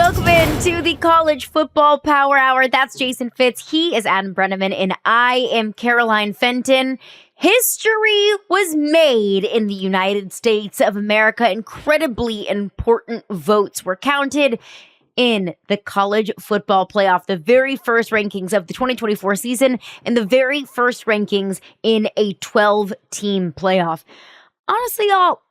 Welcome into the College Football Power Hour. That's Jason Fitz. He is Adam Breneman, and I am Caroline Fenton. History was made in the United States of America. Incredibly important votes were counted in the college football playoff, the very first rankings of the 2024 season, and the very first rankings in a 12-team playoff. Honestly, y'all,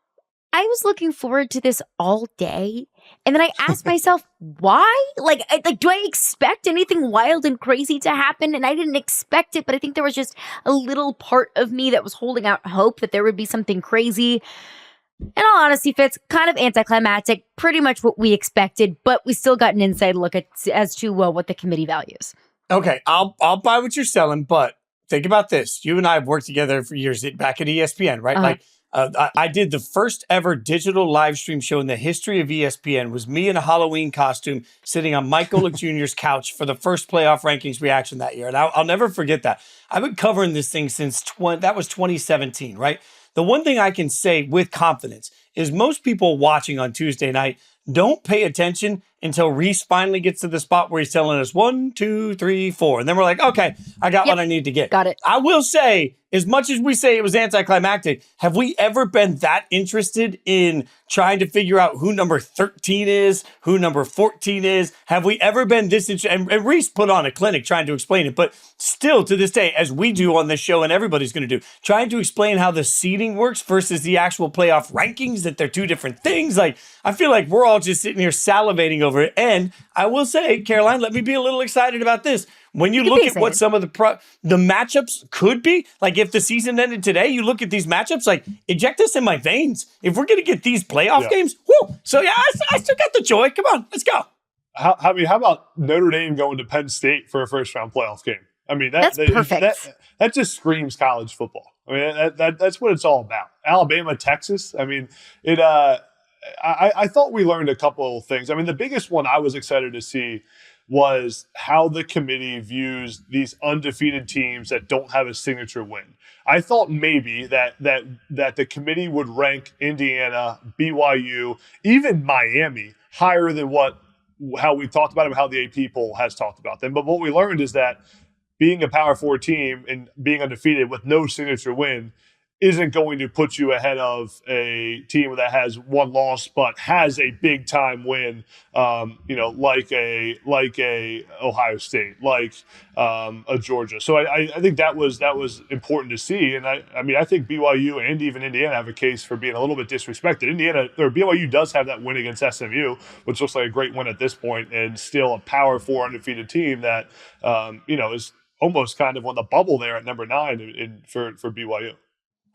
I was looking forward to this all day. And then I asked myself, why? Like, do I expect anything wild and crazy to happen? And I didn't expect it, but I think there was just a little part of me that was holding out hope that there would be something crazy. In all honesty, Fitz, kind of anticlimactic, pretty much what we expected, but we still got an inside look as to what the committee values. Okay, I'll buy what you're selling, but think about this. You and I have worked together for years back at ESPN, right? Uh-huh. I did the first ever digital live stream show in the history of ESPN. Was me in a Halloween costume sitting on Mike Golick Jr.'s couch for the first playoff rankings reaction that year. And I'll never forget that. I've been covering this thing since that was 2017, right? The one thing I can say with confidence is most people watching on Tuesday night don't pay attention until Reese finally gets to the spot where he's telling us 1, 2, 3, 4. And then we're like, okay, I got what I need to get. Got it. I will say, as much as we say it was anticlimactic, have we ever been that interested in trying to figure out who number 13 is, who number 14 is? Have we ever been this interested? And Reese put on a clinic trying to explain it, but still to this day, as we do on this show and everybody's going to do, trying to explain how the seeding works versus the actual playoff rankings, that they're two different things. Like, I feel like we're all just sitting here salivating over it. And I will say, Caroline, let me be a little excited about this. When you look at what some of the matchups could be, like if the season ended today, you look at these matchups, like inject this in my veins. If we're going to get these playoff games, whoo! So yeah, I still got the joy. Come on, let's go. How about Notre Dame going to Penn State for a first round playoff game? I mean, that's perfect. That just screams college football. I mean, that's what it's all about. Alabama, Texas. I mean, it. I thought we learned a couple of things. I mean, the biggest one I was excited to see was how the committee views these undefeated teams that don't have a signature win. I thought maybe that the committee would rank Indiana, BYU, even Miami higher than how we talked about them, how the AP poll has talked about them. But what we learned is that being a Power 4 team and being undefeated with no signature win isn't going to put you ahead of a team that has one loss but has a big time win, like a Ohio State, like a Georgia. So I think that was important to see. And I mean, I think BYU and even Indiana have a case for being a little bit disrespected. BYU does have that win against SMU, which looks like a great win at this point, and still a Power 4 undefeated team that is almost kind of on the bubble there at number 9 for BYU.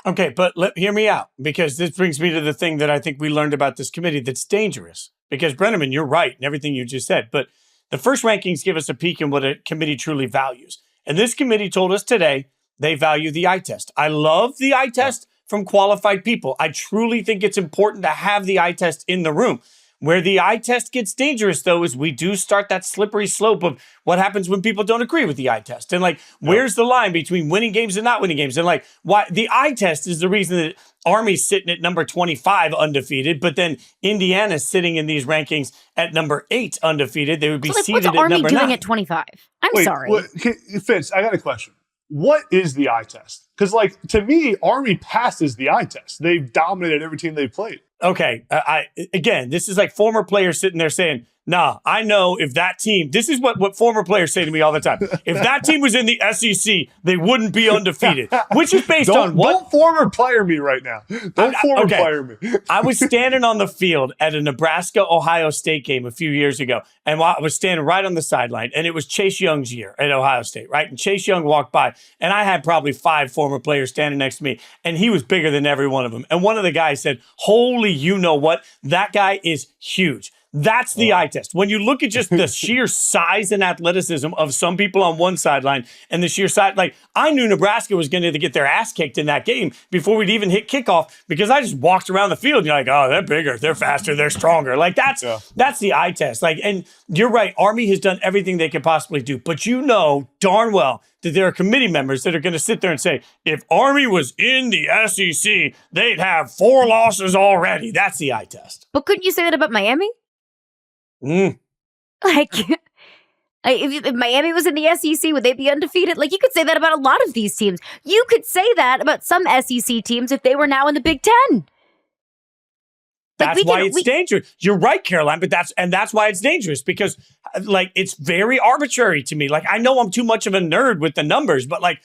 Okay, but hear me out, because this brings me to the thing that I think we learned about this committee that's dangerous. Because, Breneman, you're right in everything you just said, but the first rankings give us a peek in what a committee truly values. And this committee told us today they value the eye test. I love the eye test from qualified people. I truly think it's important to have the eye test in the room. Where the eye test gets dangerous, though, is we do start that slippery slope of what happens when people don't agree with the eye test. And, where's the line between winning games and not winning games? And, why the eye test is the reason that Army's sitting at number 25 undefeated, but then Indiana's sitting in these rankings at number 8 undefeated. They would be seated at number 9. What's Army doing at 25? I'm sorry. Fitz, I got a question. What is the eye test? Because, to me, Army passes the eye test. They've dominated every team they've played. Okay, again, this is like former players sitting there saying, nah, I know if that team, this is what former players say to me all the time. If that team was in the SEC, they wouldn't be undefeated, which is based on what? Don't former player me right now. Don't former player me. I was standing on the field at a Nebraska-Ohio State game a few years ago, and I was standing right on the sideline, and it was Chase Young's year at Ohio State, right? And Chase Young walked by, and I had probably 5 former players standing next to me, and he was bigger than every one of them. And one of the guys said, holy, you know what? That guy is huge. That's the eye test. When you look at just the sheer size and athleticism of some people on one sideline and the sheer size, I knew Nebraska was going to get their ass kicked in that game before we'd even hit kickoff, because I just walked around the field and you're like, oh, they're bigger, they're faster, they're stronger. That's the eye test. And you're right, Army has done everything they could possibly do, but you know darn well that there are committee members that are going to sit there and say, if Army was in the SEC, they'd have 4 losses already. That's the eye test. But couldn't you say that about Miami? Like, if Miami was in the SEC, would they be undefeated? Like, you could say that about a lot of these teams. You could say that about some SEC teams if they were now in the Big Ten. That's why it's dangerous. You're right, Caroline, but that's why it's dangerous, because like it's very arbitrary to me. Like, I know I'm too much of a nerd with the numbers, but like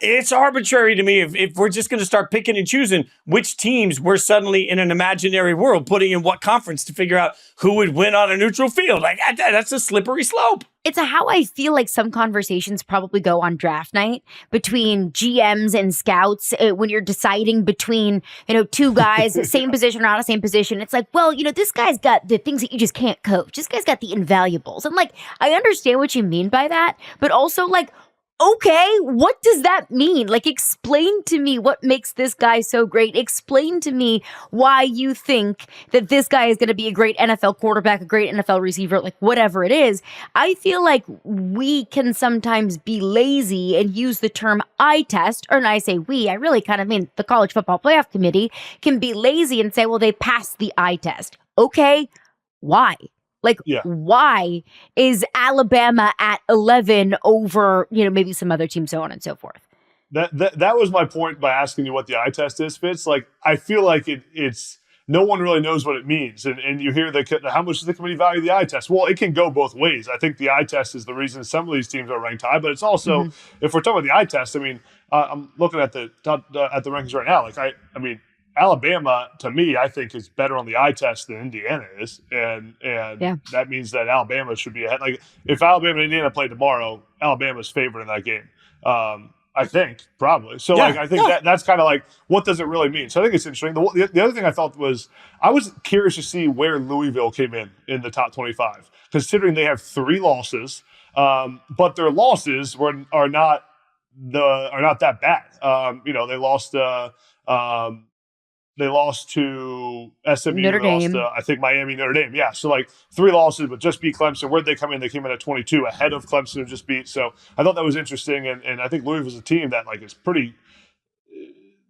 it's arbitrary to me if we're just going to start picking and choosing which teams we're suddenly in an imaginary world putting in what conference to figure out who would win on a neutral field. Like that's a slippery slope. It's how I feel like some conversations probably go on draft night between GMs and scouts when you're deciding between, two guys, same position or not a same position. It's like, well, this guy's got the things that you just can't coach. This guy's got the invaluables. And like, I understand what you mean by that, but also like, okay, what does that mean? Like, explain to me what makes this guy so great. Explain to me why you think that this guy is going to be a great NFL quarterback, a great NFL receiver, like whatever it is. I feel like we can sometimes be lazy and use the term eye test, or when I say we, I really kind of mean the College Football Playoff Committee can be lazy and say, well, they passed the eye test. Okay, why? Like, why is Alabama at 11 over, maybe some other teams, so on and so forth? That was my point by asking you what the eye test is, Fitz. Like, I feel like it's no one really knows what it means. And you hear how much does the committee value the eye test? Well, it can go both ways. I think the eye test is the reason some of these teams are ranked high, but it's also, if we're talking about the eye test, I mean, I'm looking at the rankings right now. Like, I mean, Alabama, to me, I think is better on the eye test than Indiana is, and that means that Alabama should be ahead. Like, if Alabama and Indiana play tomorrow, Alabama's favored in that game. I think probably. So, I think that's kind of like, what does it really mean? So I think it's interesting. The other thing I thought was, I was curious to see where Louisville came in the top 25, considering they have 3 losses, but their losses are not that bad. They lost to SMU. Notre Dame. Lost to, I think, Miami, Notre Dame. Yeah, so like 3 losses, but just beat Clemson. Where'd they come in? They came in at 22, ahead of Clemson, who just beat. So I thought that was interesting, and I think Louisville's a team that like is pretty.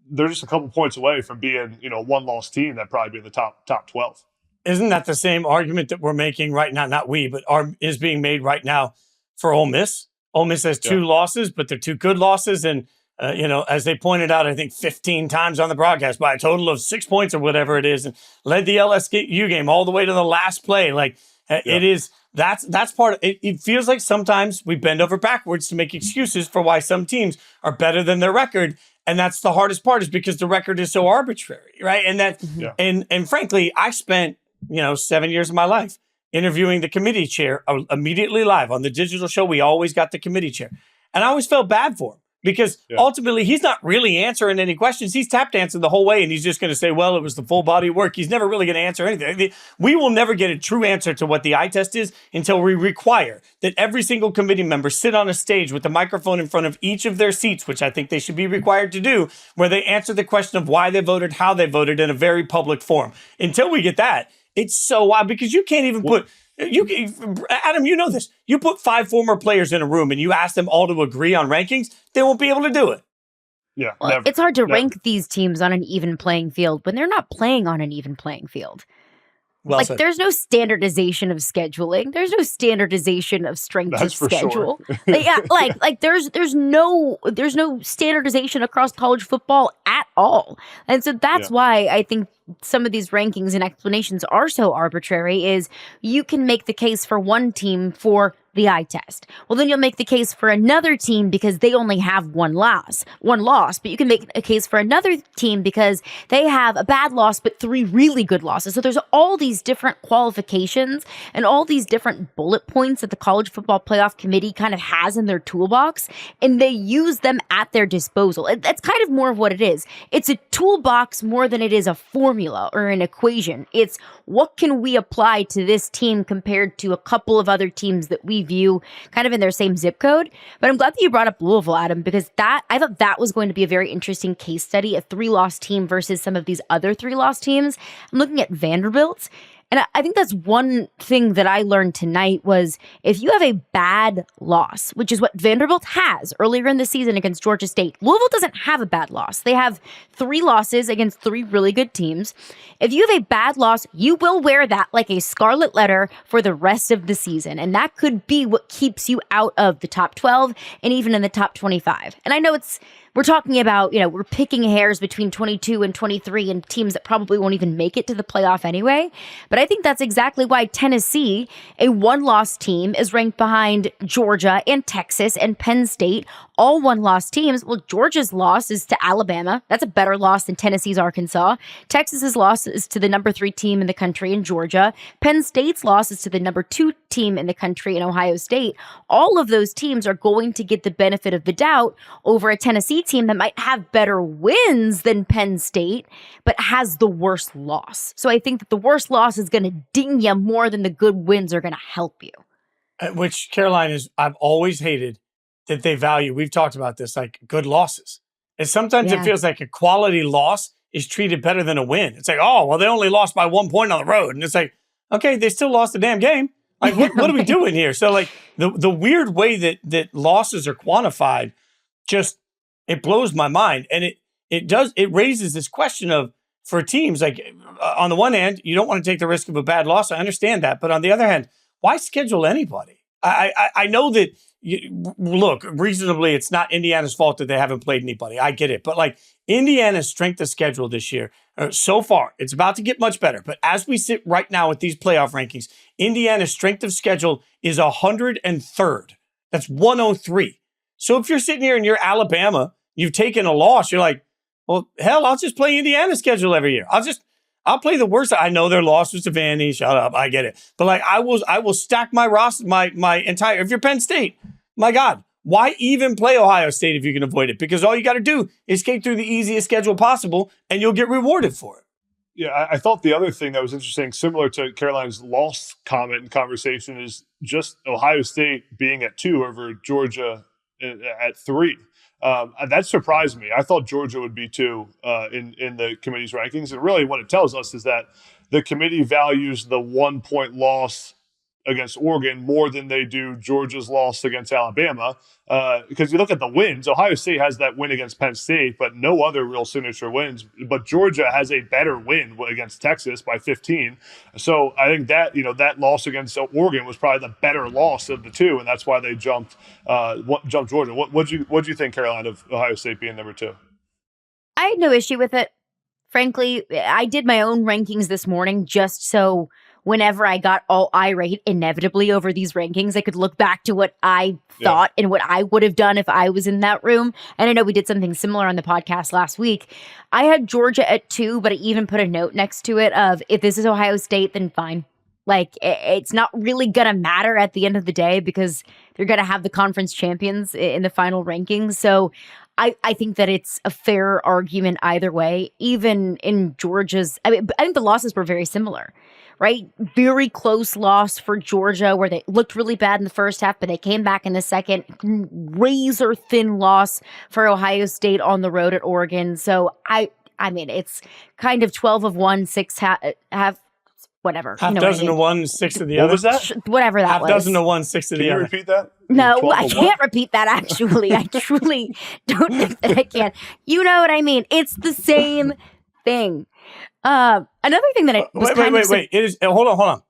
They're just a couple points away from being one loss team that probably be in the top 12. Isn't that the same argument that we're making right now? Not we, but is being made right now for Ole Miss. Ole Miss has 2 losses, but they're 2 good losses, and. As they pointed out, I think 15 times on the broadcast by a total of 6 points or whatever it is, and led the LSU game all the way to the last play. Like it is, that's part of it. It feels like sometimes we bend over backwards to make excuses for why some teams are better than their record. And that's the hardest part, is because the record is so arbitrary, right? And that, and frankly, I spent, 7 years of my life interviewing the committee chair immediately live on the digital show. We always got the committee chair, and I always felt bad for him. Because ultimately, he's not really answering any questions. He's tap dancing the whole way, and he's just going to say, well, it was the full body work. He's never really going to answer anything. We will never get a true answer to what the eye test is until we require that every single committee member sit on a stage with the microphone in front of each of their seats, which I think they should be required to do, where they answer the question of why they voted, how they voted in a very public forum. Until we get that, it's so wild, because you can't even put... Adam, you know this. You put 5 former players in a room and you ask them all to agree on rankings, they won't be able to do it. Yeah, well, it's hard to rank these teams on an even playing field when they're not playing on an even playing field. Well said. There's no standardization of scheduling. There's no standardization of strength of schedule. Sure. There's no standardization across college football at all. And so that's why I think some of these rankings and explanations are so arbitrary. Is you can make the case for one team for the eye test. Well, then you'll make the case for another team because they only have one loss, but you can make a case for another team because they have a bad loss, but 3 really good losses. So there's all these different qualifications and all these different bullet points that the College Football Playoff Committee kind of has in their toolbox, and they use them at their disposal. That's kind of more of what it is. It's a toolbox more than it is a formula or an equation. It's what can we apply to this team compared to a couple of other teams that we view kind of in their same zip code. But I'm glad that you brought up Louisville, Adam, because I thought that was going to be a very interesting case study, a 3-loss team versus some of these other 3-loss teams. I'm looking at Vanderbilt, And I think that's one thing that I learned tonight was if you have a bad loss, which is what Vanderbilt has earlier in the season against Georgia State, Louisville doesn't have a bad loss. They have 3 losses against 3 really good teams. If you have a bad loss, you will wear that like a scarlet letter for the rest of the season. And that could be what keeps you out of the top 12 and even in the top 25. And I know we're talking about, we're picking hairs between 22 and 23 and teams that probably won't even make it to the playoff anyway. But I think that's exactly why Tennessee, a 1-loss team, is ranked behind Georgia and Texas and Penn State, all 1-loss teams. Well, Georgia's loss is to Alabama. That's a better loss than Tennessee's Arkansas. Texas's loss is to the number 3 team in the country in Georgia. Penn State's loss is to the number 2 team in the country in Ohio State. All of those teams are going to get the benefit of the doubt over a Tennessee team that might have better wins than Penn State, but has the worst loss. So I think that the worst loss is going to ding you more than the good wins are going to help you. Which Carolina I've always hated that they value. We've talked about this, like good losses. And sometimes it feels like a quality loss is treated better than a win. It's like, oh, well, they only lost by 1 point on the road. And it's like, okay, they still lost the damn game. Like, what are we doing here? So, like, the weird way that losses are quantified just, it blows my mind. And it raises this question of, for teams, like, on the one hand, you don't want to take the risk of a bad loss. I understand that. But on the other hand, why schedule anybody? I know that, look, reasonably, it's not Indiana's fault that they haven't played anybody. I get it. But, like, Indiana's strength of schedule this year, so far, it's about to get much better. But as we sit right now with these playoff rankings, Indiana's strength of schedule is 103rd. That's 103. So if you're sitting here and you're Alabama, you've taken a loss, you're like, well, hell, I'll just play Indiana's schedule every year. I'll play the worst. I know their loss was to Vandy. Shut up. I get it. But like, I will stack my roster, my entire, if you're Penn State, my God, why even play Ohio State if you can avoid it? Because all you got to do is skate through the easiest schedule possible and you'll get rewarded for it. Yeah, I thought the other thing that was interesting, similar to Carolina's loss comment and conversation, is just Ohio State being at 2 over Georgia at 3. That surprised me. I thought Georgia would be 2 in the committee's rankings. And really what it tells us is that the committee values the 1-point loss against Oregon more than they do Georgia's loss against Alabama. Because you look at the wins, Ohio State has that win against Penn State, but no other real signature wins. But Georgia has a better win against Texas by 15. So I think that, that loss against Oregon was probably the better loss of the 2, and that's why they jumped Georgia. What'd you think, Carolina, of Ohio State being number 2? I had no issue with it. Frankly, I did my own rankings this morning just so whenever I got all irate inevitably over these rankings, I could look back to what I thought and what I would have done if I was in that room. And I know we did something similar on the podcast last week. I had Georgia at 2, but I even put a note next to it of, if this is Ohio State, then fine. Like, it's not really going to matter at the end of the day because they're going to have the conference champions in the final rankings. So I think that it's a fair argument either way, even in Georgia's. I think the losses were very similar, right? Very close loss for Georgia where they looked really bad in the first half, but they came back in the second. Razor thin loss for Ohio State on the road at Oregon. So I mean, it's kind of 12 of one, 6 half. Whatever. Half dozen to one, 6 of the other. What was that? Whatever that was. Half dozen to one, 6 of the other. Can you repeat that? No, I can't repeat that, actually. I truly don't think that I can. You know what I mean? It's the same thing. Another thing that I was Wait. It is. Hold on.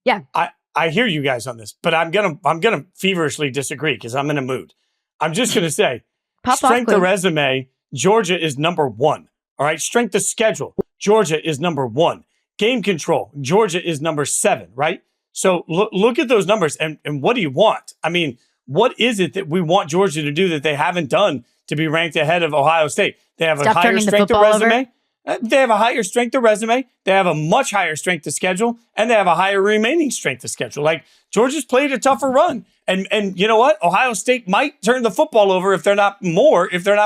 Yeah. I hear you guys on this, but I'm gonna feverishly disagree because I'm in a mood. I'm just gonna say, strength of resume, Georgia is number 1. All right, strength of schedule, Georgia is number 1. Game control, Georgia is number 7, right? So look at those numbers, and what do you want? I mean, what is it that we want Georgia to do that they haven't done to be ranked ahead of Ohio State? They have a higher strength of resume. They have a higher strength of resume. They have a much higher strength of schedule, and they have a higher remaining strength of schedule. Like, Georgia's played a tougher run. And you know what? Ohio State might turn the football over if they're not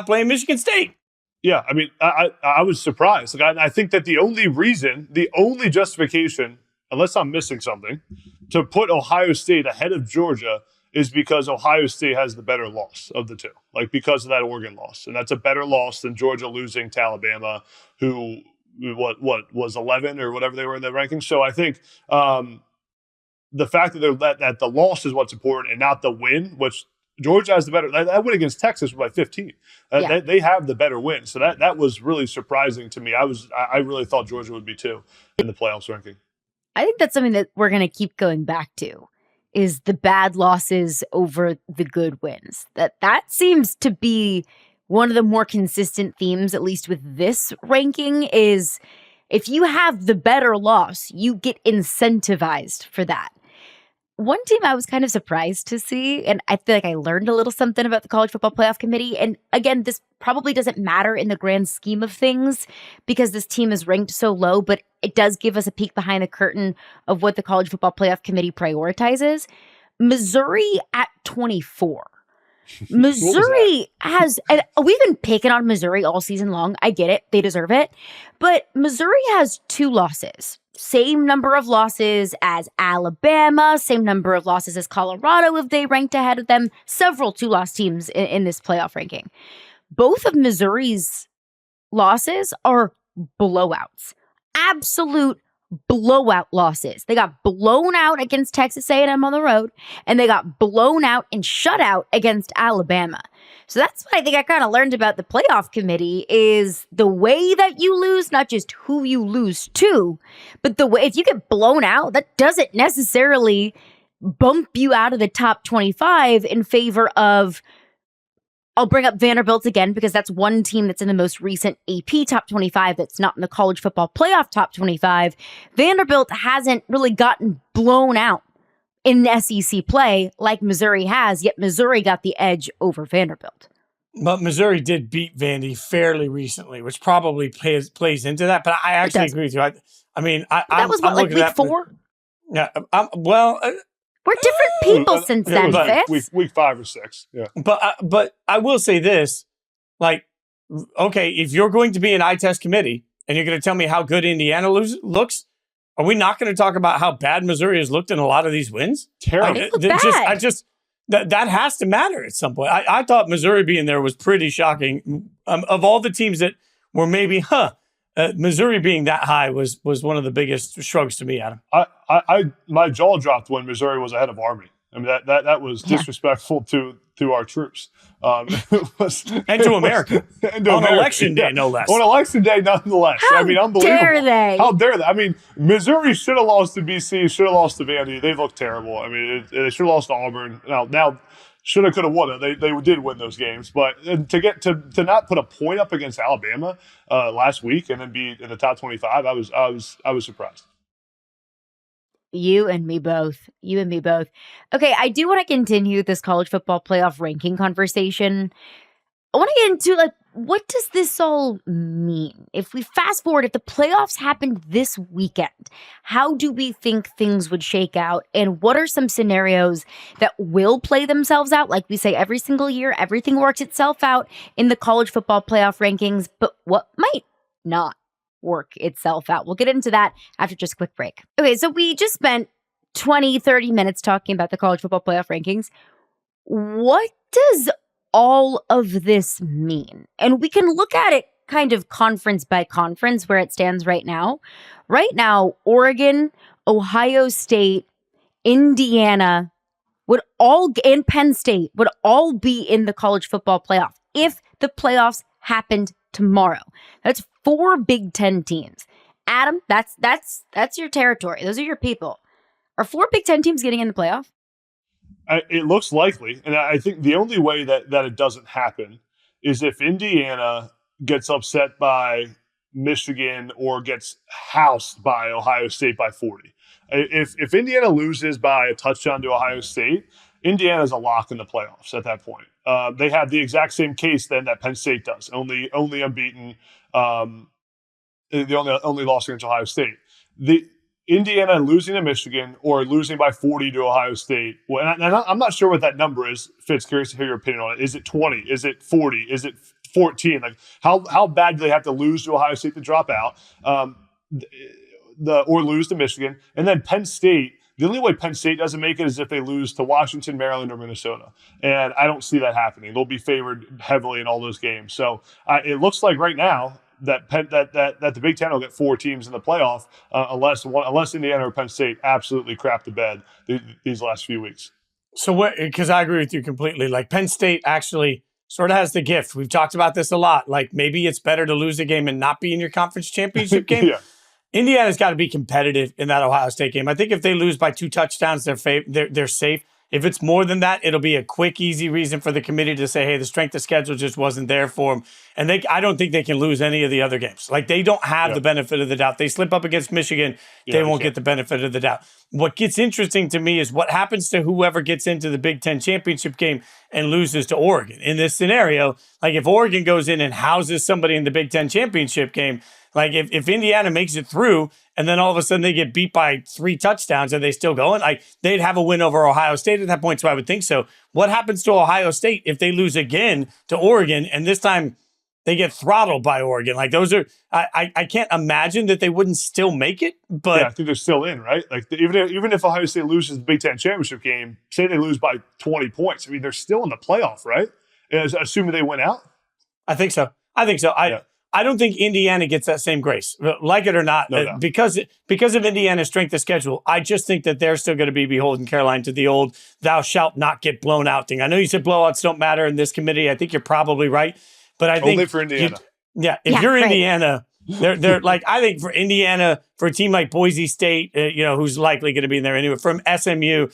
playing Michigan State. Yeah, I mean, I was surprised. Like, I think that the only justification, unless I'm missing something, to put Ohio State ahead of Georgia is because Ohio State has the better loss of the 2, like because of that Oregon loss. And that's a better loss than Georgia losing to Alabama, who what was 11 or whatever they were in the rankings. So I think the fact that the loss is what's important and not the win, which Georgia has the better. That win against Texas was by 15. They have the better win. So that was really surprising to me. I really thought Georgia would be too in the playoffs ranking. I think that's something that we're going to keep going back to, is the bad losses over the good wins. That seems to be one of the more consistent themes, at least with this ranking, is if you have the better loss, you get incentivized for that. One team I was kind of surprised to see, and I feel like I learned a little something about the College Football Playoff Committee. And again, this probably doesn't matter in the grand scheme of things because this team is ranked so low, but it does give us a peek behind the curtain of what the College Football Playoff Committee prioritizes. Missouri at 24. Missouri has, and we've been picking on Missouri all season long. I get it. They deserve it. But Missouri has 2 losses. Same number of losses as Alabama, same number of losses as Colorado if they ranked ahead of them. Several 2-loss teams in this playoff ranking. Both of Missouri's losses are blowouts. Absolute blowout losses. They got blown out against Texas A&M on the road, and they got blown out and shut out against Alabama. So that's what I think I kind of learned about the playoff committee, is the way that you lose, not just who you lose to, but the way, if you get blown out, that doesn't necessarily bump you out of the top 25 in favor of, I'll bring up Vanderbilt again because that's one team that's in the most recent AP top 25 that's not in the college football playoff top 25. Vanderbilt hasn't really gotten blown out in SEC play like Missouri has, yet Missouri got the edge over Vanderbilt. But Missouri did beat Vandy fairly recently, which probably plays into that. But I actually agree with you. That was what, like week 4? Yeah. We're different people since then, Fitz. Week 5 or 6. Yeah. But I will say this, like, okay, if you're going to be an eye test committee and you're going to tell me how good Indiana looks, are we not going to talk about how bad Missouri has looked in a lot of these wins? Terrible. That has to matter at some point. I thought Missouri being there was pretty shocking. Of all the teams that were maybe, Missouri being that high was one of the biggest shrugs to me, Adam. My jaw dropped when Missouri was ahead of Army. I mean, that was disrespectful to our troops. And to America. On election day, no less. On election day, nonetheless. Unbelievable. Dare they? How dare they? I mean, Missouri should have lost to BC, should have lost to Vandy. They looked terrible. I mean, they should have lost to Auburn. Now shoulda, coulda, woulda. They did win those games. But to not put a point up against Alabama last week and then be in the top 25, I was surprised. You and me both. Okay, I do want to continue this college football playoff ranking conversation. I want to get into, what does this all mean? If we fast forward, if the playoffs happened this weekend, how do we think things would shake out? And what are some scenarios that will play themselves out? Like we say every single year, everything works itself out in the college football playoff rankings, but what might not work itself out? We'll get into that after just a quick break. Okay, so we just spent 20, 30 minutes talking about the college football playoff rankings. What does all of this mean? And we can look at it kind of conference by conference where it stands right now. Right now, Oregon, Ohio State, Indiana and Penn State would all be in the college football playoff if the playoffs happened tomorrow. That's 4 Big Ten teams. Adam, that's your territory. Those are your people. Are 4 Big Ten teams getting in the playoff? It looks likely. And I think the only way that it doesn't happen is if Indiana gets upset by Michigan or gets housed by Ohio State by 40. If Indiana loses by a touchdown to Ohio State, Indiana's a lock in the playoffs at that point. They have the exact same case then that Penn State does. Only unbeaten. The only loss against Ohio State. The Indiana losing to Michigan or losing by 40 to Ohio State. Well, and I'm not sure what that number is. Fitz, curious to hear your opinion on it. Is it 20? Is it 40? Is it 14? Like how bad do they have to lose to Ohio State to drop out? Or lose to Michigan, and then Penn State. The only way Penn State doesn't make it is if they lose to Washington, Maryland, or Minnesota. And I don't see that happening. They'll be favored heavily in all those games. So it looks like right now, the Big Ten will get 4 teams in the playoff unless Indiana or Penn State absolutely crap the bed these last few weeks. So because I agree with you completely. Like Penn State actually sort of has the gift. We've talked about this a lot. Like maybe it's better to lose a game and not be in your conference championship game. Yeah. Indiana's got to be competitive in that Ohio State game. I think if they lose by 2 touchdowns, they're safe. If it's more than that, it'll be a quick, easy reason for the committee to say, hey, the strength of schedule just wasn't there for them. And I don't think they can lose any of the other games. Like, they don't have the benefit of the doubt. They slip up against Michigan, they won't get the benefit of the doubt. What gets interesting to me is what happens to whoever gets into the Big Ten championship game and loses to Oregon. In this scenario, like if Oregon goes in and houses somebody in the Big Ten championship game, like if Indiana makes it through and then all of a sudden they get beat by 3 touchdowns, are they still going? Like they'd have a win over Ohio State at that point, so I would think so. What happens to Ohio State if they lose again to Oregon and this time they get throttled by Oregon? Like those are, I can't imagine that they wouldn't still make it, but I think they're still in, right? Like even if Ohio State loses the Big Ten championship game, say they lose by 20 points, I mean they're still in the playoff, right? Assuming they win out. I think so. I don't think Indiana gets that same grace, like it or not, No. because of Indiana's strength of schedule. I just think that they're still going to be beholden, Caroline, to the old "thou shalt not get blown out" thing. I know you said blowouts don't matter in this committee. I think you're probably right, but I think only for Indiana. If you're Indiana, they're like, I think for Indiana, for a team like Boise State, who's likely going to be in there anyway, from SMU,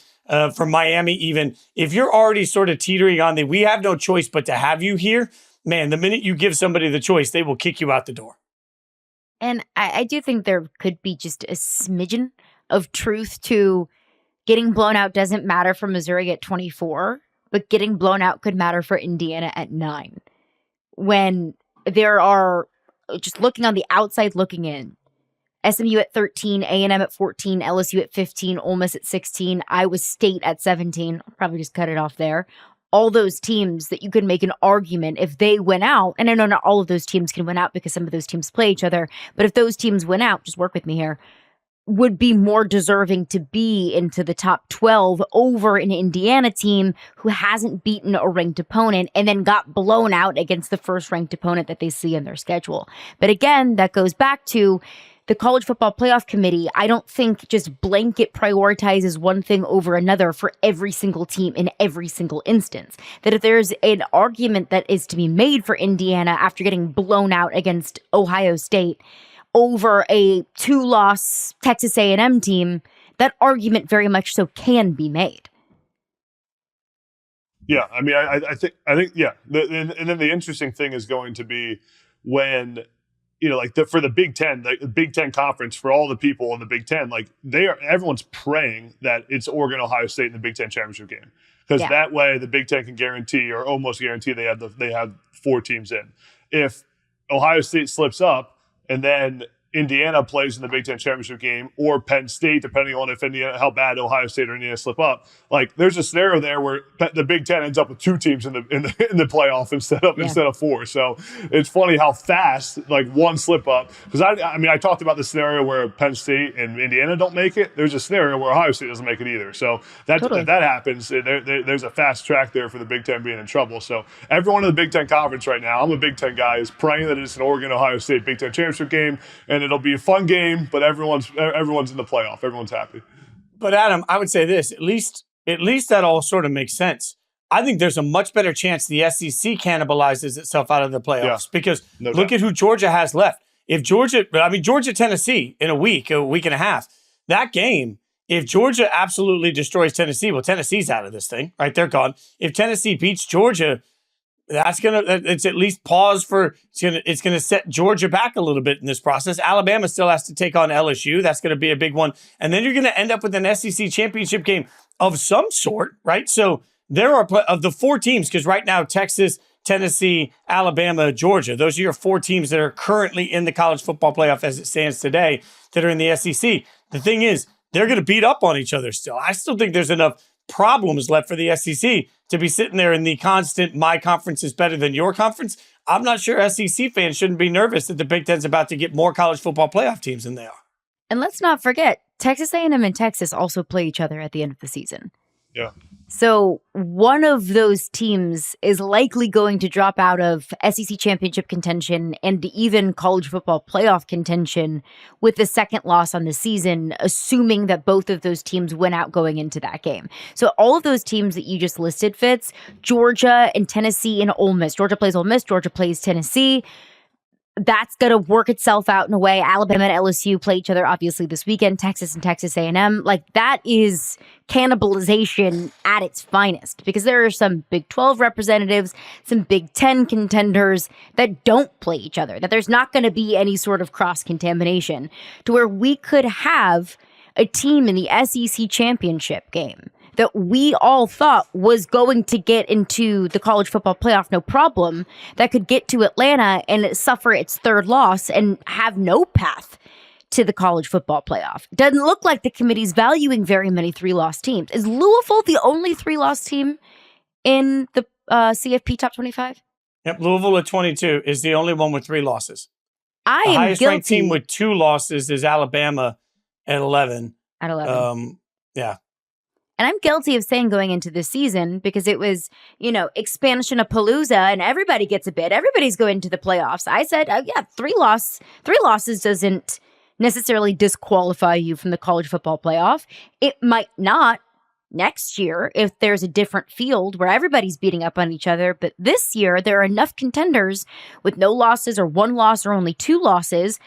from Miami, even if you're already sort of teetering on we have no choice but to have you here. Man, the minute you give somebody the choice, they will kick you out the door. And I do think there could be just a smidgen of truth to getting blown out doesn't matter for Missouri at 24, but getting blown out could matter for Indiana at 9. When there are, just looking on the outside looking in, SMU at 13, A&M at 14, LSU at 15, Ole Miss at 16, Iowa State at 17. I'll probably just cut it off there. All those teams that you could make an argument if they win out, and I know not all of those teams can win out because some of those teams play each other, but if those teams win out, just work with me here, would be more deserving to be into the top 12 over an Indiana team who hasn't beaten a ranked opponent and then got blown out against the first ranked opponent that they see in their schedule. But again, that goes back to the College Football Playoff Committee. I don't think just blanket prioritizes one thing over another for every single team in every single instance. That if there's an argument that is to be made for Indiana after getting blown out against Ohio State over a 2-loss Texas A&M team, that argument very much so can be made. Yeah, I mean, I think, yeah. And then the interesting thing is going to be when, for the Big Ten, the Big Ten conference, for all the people in the Big Ten, like everyone's praying that it's Oregon, Ohio State in the Big Ten championship game, because that way the Big Ten can guarantee or almost guarantee they have 4 teams in. If Ohio State slips up and then Indiana plays in the Big Ten championship game, or Penn State, depending on how bad Ohio State or Indiana slip up. Like there's a scenario there where the Big Ten ends up with 2 teams in the playoff instead of 4. So it's funny how fast one slip up. Because I talked about the scenario where Penn State and Indiana don't make it. There's a scenario where Ohio State doesn't make it either. So if that happens, there's a fast track there for the Big Ten being in trouble. So everyone in the Big Ten conference right now, I'm a Big Ten guy, is praying that it's an Oregon Ohio State Big Ten championship game, and it'll be a fun game, but everyone's in the playoff. Everyone's happy. But Adam, I would say this, at least that all sort of makes sense. I think there's a much better chance the SEC cannibalizes itself out of the playoffs because look at who Georgia has left. If Georgia-Tennessee in a week and a half, that game, if Georgia absolutely destroys Tennessee, well, Tennessee's out of this thing, right? They're gone. If Tennessee beats Georgia, it's at least pause for, it's gonna set Georgia back a little bit in this process. Alabama still has to take on LSU. That's gonna be a big one. And then you're gonna end up with an SEC championship game of some sort, right? So there are, of the 4 teams, because right now Texas, Tennessee, Alabama, Georgia, those are your 4 teams that are currently in the college football playoff as it stands today that are in the SEC. The thing is, they're gonna beat up on each other still. I still think there's enough problems left for the SEC to be sitting there in the constant, my conference is better than your conference. I'm not sure SEC fans shouldn't be nervous that the Big Ten's about to get more college football playoff teams than they are. And let's not forget, Texas A&M and Texas also play each other at the end of the season. Yeah. So one of those teams is likely going to drop out of SEC championship contention and even college football playoff contention with the second loss on the season, assuming that both of those teams win out going into that game. So all of those teams that you just listed, Fitz, Georgia and Tennessee and Ole Miss. Georgia plays Ole Miss, Georgia plays Tennessee. That's going to work itself out in a way. Alabama and LSU play each other, obviously, this weekend. Texas and Texas A&M. Like, that is cannibalization at its finest because there are some Big 12 representatives, some Big 10 contenders that don't play each other, that there's not going to be any sort of cross-contamination to where we could have a team in the SEC championship game that we all thought was going to get into the college football playoff no problem, that could get to Atlanta and suffer its third loss and have no path to the college football playoff. Doesn't look like the committee's valuing very many 3-loss teams. Is Louisville the only 3-loss team in the CFP top 25? Yep, Louisville at 22 is the only one with 3 losses. The highest ranked team with 2 losses is Alabama at 11. At 11. Yeah. And I'm guilty of saying going into this season because it was, expansion of Palooza and everybody gets a bid. Everybody's going to the playoffs. I said, 3 losses doesn't necessarily disqualify you from the college football playoff. It might not next year if there's a different field where everybody's beating up on each other. But this year, there are enough contenders with no losses or 1 loss or only 2 losses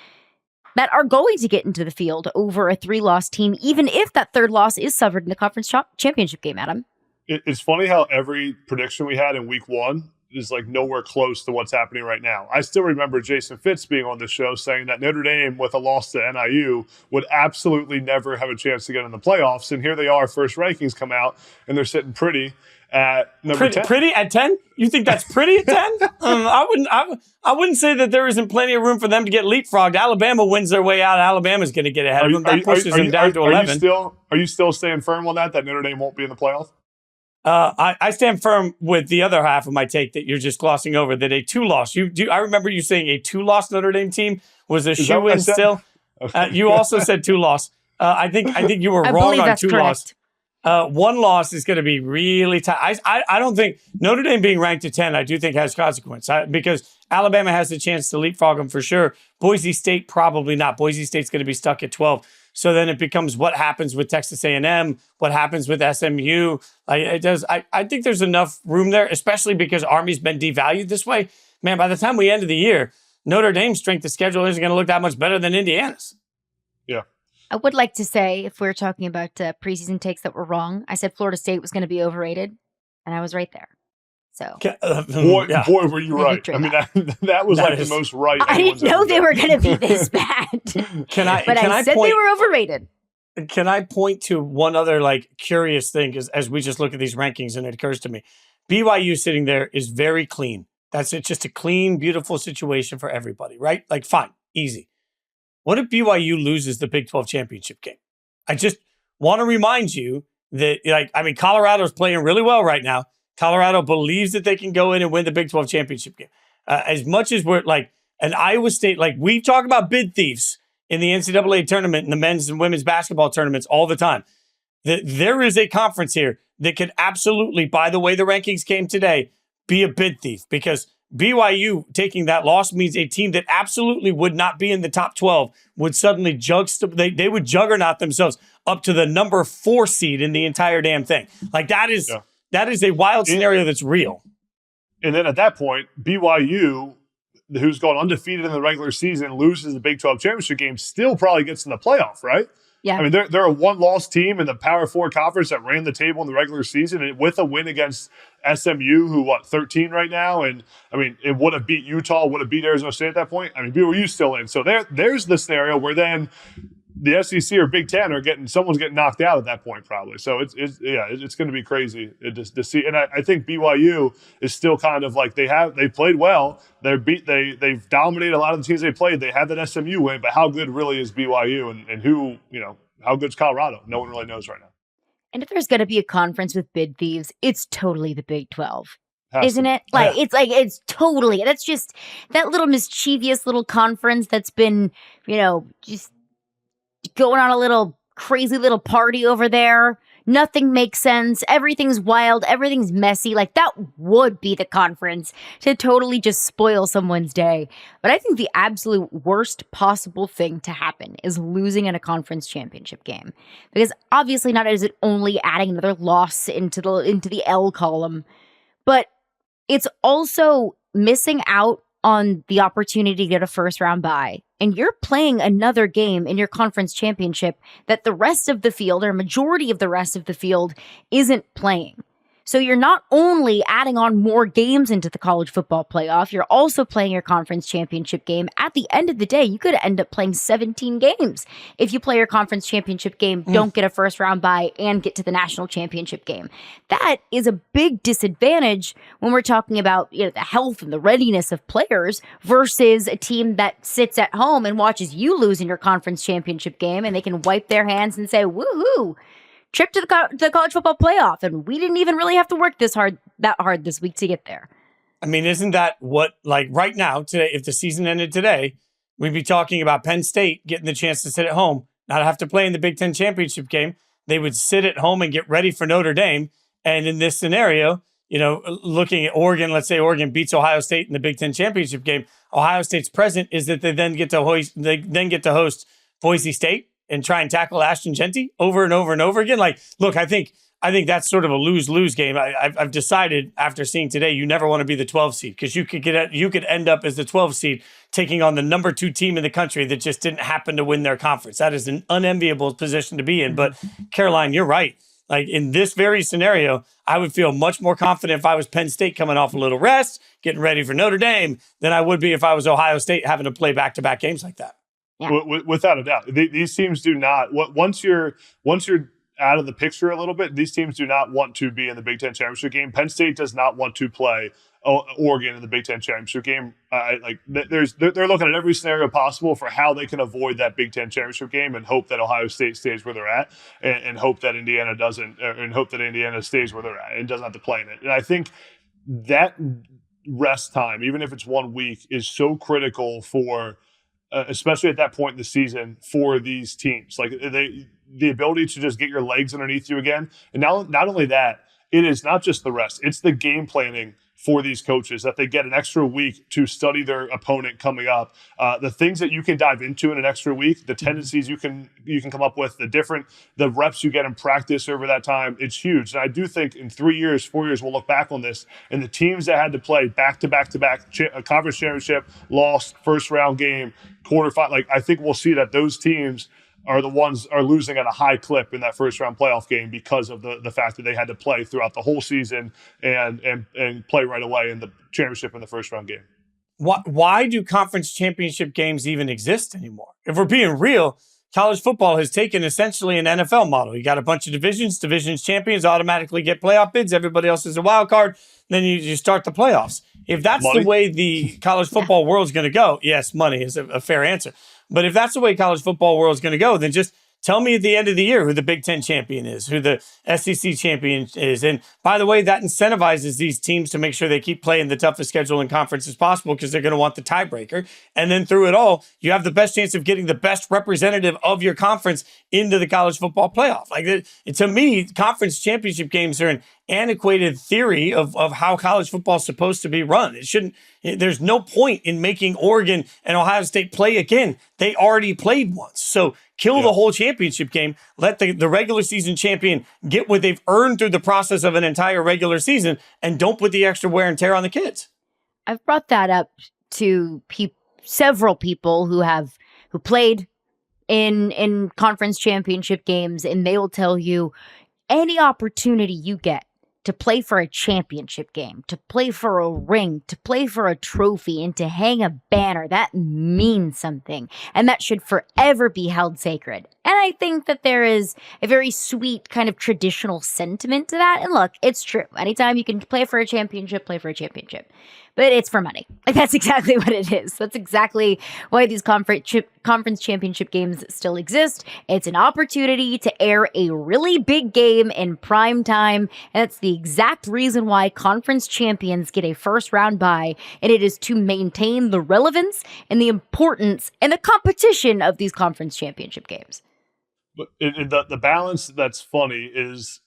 that are going to get into the field over a 3-loss team, even if that third loss is suffered in the conference championship game, Adam. It's funny how every prediction we had in week 1 is like nowhere close to what's happening right now. I still remember Jason Fitz being on the show saying that Notre Dame with a loss to NIU would absolutely never have a chance to get in the playoffs. And here they are, first rankings come out, and they're sitting pretty at number 10. Pretty at 10? You think that's pretty at 10? I wouldn't say that there isn't plenty of room for them to get leapfrogged. Alabama wins their way out. Alabama's going to get ahead of them. That pushes them down to 11. Are you still staying firm on that Notre Dame won't be in the playoff? I stand firm with the other half of my take that you're just glossing over, that a 2-loss. I remember you saying a 2-loss Notre Dame team was a shoe-in still. Okay. You also said 2-loss. I think you were wrong on 2-loss. 1 loss is going to be really tight. I don't think Notre Dame being ranked at 10, I do think has consequence because Alabama has a chance to leapfrog them for sure. Boise State, probably not. Boise State's going to be stuck at 12. So then it becomes what happens with Texas A&M, what happens with SMU. I think there's enough room there, especially because Army's been devalued this way. Man, by the time we end the year, Notre Dame's strength of schedule isn't going to look that much better than Indiana's. Yeah. I would like to say, if we're talking about preseason takes that were wrong, I said Florida State was going to be overrated, and I was right there. So, boy, were you right. I mean, that was the most right. I didn't know they were going to be this bad. I said they were overrated. Can I point to one other curious thing as we just look at these rankings and it occurs to me, BYU sitting there is very clean. That's it. Just a clean, beautiful situation for everybody, right? Fine, easy. What if BYU loses the Big 12 championship game? I just want to remind you that, Colorado's playing really well right now. Colorado believes that they can go in and win the Big 12 championship game. As much as we're an Iowa State, we talk about bid thieves in the NCAA tournament and the men's and women's basketball tournaments all the time. There is a conference here that could absolutely, by the way the rankings came today, be a bid thief because BYU taking that loss means a team that absolutely would not be in the top 12 would suddenly they would juggernaut themselves up to the number 4 seed in the entire damn thing. That is a wild scenario that's real. And then at that point, BYU, who's gone undefeated in the regular season, loses the Big 12 championship game, still probably gets in the playoff, right? Yeah. I mean, they're a 1-loss team in the Power 4 conference that ran the table in the regular season and with a win against SMU, who, 13 right now? And, I mean, it would have beat Utah, would have beat Arizona State at that point. I mean, BYU's still in. So there's the scenario where then the SEC or Big Ten someone's getting knocked out at that point probably. So it's going to be crazy to see. And I think BYU is still kind of they played well. They've dominated a lot of the teams they played. They had that SMU win, but how good really is BYU and who, how good's Colorado? No one really knows right now. And if there's going to be a conference with bid thieves, it's totally the Big 12. Isn't it? It's totally, that's just that little mischievous little conference that's been, just going on a little crazy little party over there, Nothing makes sense. Everything's wild. Everything's messy. Like, that would be the conference to totally just spoil someone's day. But I think the absolute worst possible thing to happen is losing in a conference championship game. Because obviously not is it only adding another loss into the L column, but it's also missing out on the opportunity to get a first round bye. And you're playing another game in your conference championship that the rest of the field, or majority of the rest of the field, isn't playing. So you're not only adding on more games into the college football playoff, you're also playing your conference championship game. At the end of the day, you could end up playing 17 games if you play your conference championship game, don't get a first round bye, and get to the national championship game. That is a big disadvantage when we're talking about, the health and the readiness of players versus a team that sits at home and watches you lose in your conference championship game, and they can wipe their hands and say, woohoo, trip to the college football playoff, and we didn't even really have to work that hard this week to get there. I mean, isn't that what, like, right now, today, if the season ended today, we'd be talking about Penn State getting the chance to sit at home, not have to play in the Big Ten championship game. They would sit at home and get ready for Notre Dame. And in this scenario, looking at Oregon, let's say Oregon beats Ohio State in the Big Ten championship game. Ohio State's present is that they then get to host Boise State and try and tackle Ashton Genty over and over and over again. Like, look, I think that's sort of a lose-lose game. I've decided after seeing today, you never want to be the 12 seed, because you could end up as the 12 seed taking on the number 2 team in the country that just didn't happen to win their conference. That is an unenviable position to be in. But Caroline, you're right. Like, in this very scenario, I would feel much more confident if I was Penn State coming off a little rest, getting ready for Notre Dame, than I would be if I was Ohio State having to play back-to-back games like that. Yeah. Without a doubt, these teams do not. Once you're out of the picture a little bit, these teams do not want to be in the Big Ten championship game. Penn State does not want to play Oregon in the Big Ten championship game. They're looking at every scenario possible for how they can avoid that Big Ten championship game, and hope that Ohio State stays where they're at, and hope that Indiana doesn't, and hope that Indiana stays where they're at and doesn't have to play in it. And I think that rest time, even if it's 1 week, is so critical for. Especially at that point in the season for these teams, like the ability to just get your legs underneath you again. And not only that, it is not just the rest, it's the game planning for these coaches, that they get an extra week to study their opponent coming up. The things that you can dive into in an extra week, the tendencies you can come up with, the reps you get in practice over that time, it's huge. And I do think in 3 years, 4 years, we'll look back on this, and the teams that had to play back-to-back conference championship, lost first round game, quarterfinal, like, I think we'll see that those teams are the ones are losing at a high clip in that first round playoff game because of the fact that they had to play throughout the whole season and play right away in the championship in the first round game. Why do conference championship games even exist anymore? If we're being real, college football has taken essentially an NFL model. You got a bunch of divisions champions automatically get playoff bids. Everybody else is a wild card. Then you start the playoffs. If that's money. The way the college football world is going to go, yes, money is a fair answer. But if that's the way college football world is going to go, then just tell me at the end of the year who the Big Ten champion is, who the SEC champion is. And by the way, that incentivizes these teams to make sure they keep playing the toughest schedule in conference as possible, because they're going to want the tiebreaker. And then through it all, you have the best chance of getting the best representative of your conference into the college football playoff. Like, to me, conference championship games are an antiquated theory of how college football is supposed to be run. There's no point in making Oregon and Ohio State play again. They already played once. So kill the whole championship game. Let the regular season champion get what they've earned through the process of an entire regular season, and don't put the extra wear and tear on the kids. I've brought that up to several people who played in conference championship games, and they will tell you any opportunity you get to play for a championship game, to play for a ring, to play for a trophy, and to hang a banner, that means something. And that should forever be held sacred. And I think that there is a very sweet kind of traditional sentiment to that. And look, it's true. Anytime you can play for a championship, play for a championship. But it's for money. Like, that's exactly what it is. That's exactly why these conference championship games still exist. It's an opportunity to air a really big game in prime time. And that's the exact reason why conference champions get a first round bye. And it is to maintain the relevance and the importance and the competition of these conference championship games. But the balance that's funny is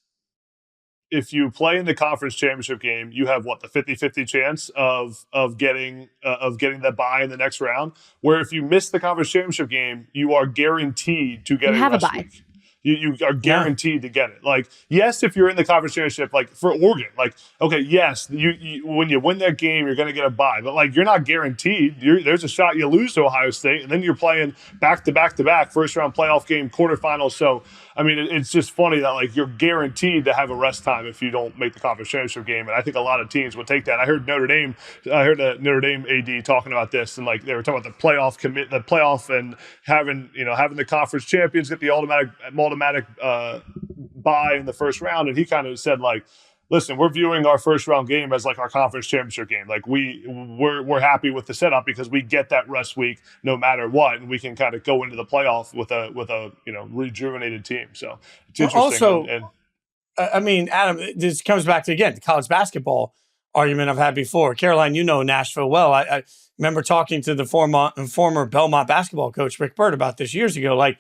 if you play in the conference championship game, you have the 50-50 chance of getting that bye in the next round. Where if you miss the conference championship game, you are guaranteed to get a rest week. You are guaranteed to get it. Like, yes, if you're in the conference championship, like for Oregon, like, okay, yes, you when you win that game, you're going to get a bye. But, like, you're not guaranteed. There's a shot you lose to Ohio State, and then you're playing back-to-back first-round playoff game, quarterfinals. So, I mean, it's just funny that, like, you're guaranteed to have a rest time if you don't make the conference championship game. And I think a lot of teams would take that. I heard the Notre Dame AD talking about this, and, like, they were talking about the playoff and having the conference champions get the automatic bye in the first round, and he kind of said, like, listen, we're viewing our first round game as like our conference championship game. Like, we're happy with the setup because we get that rest week no matter what, and we can kind of go into the playoff with a rejuvenated team. So it's interesting. Also, I mean, Adam, this comes back to, again, the college basketball argument I've had before. Caroline, Nashville well. I remember talking to the former Belmont basketball coach Rick Byrd about this years ago. Like,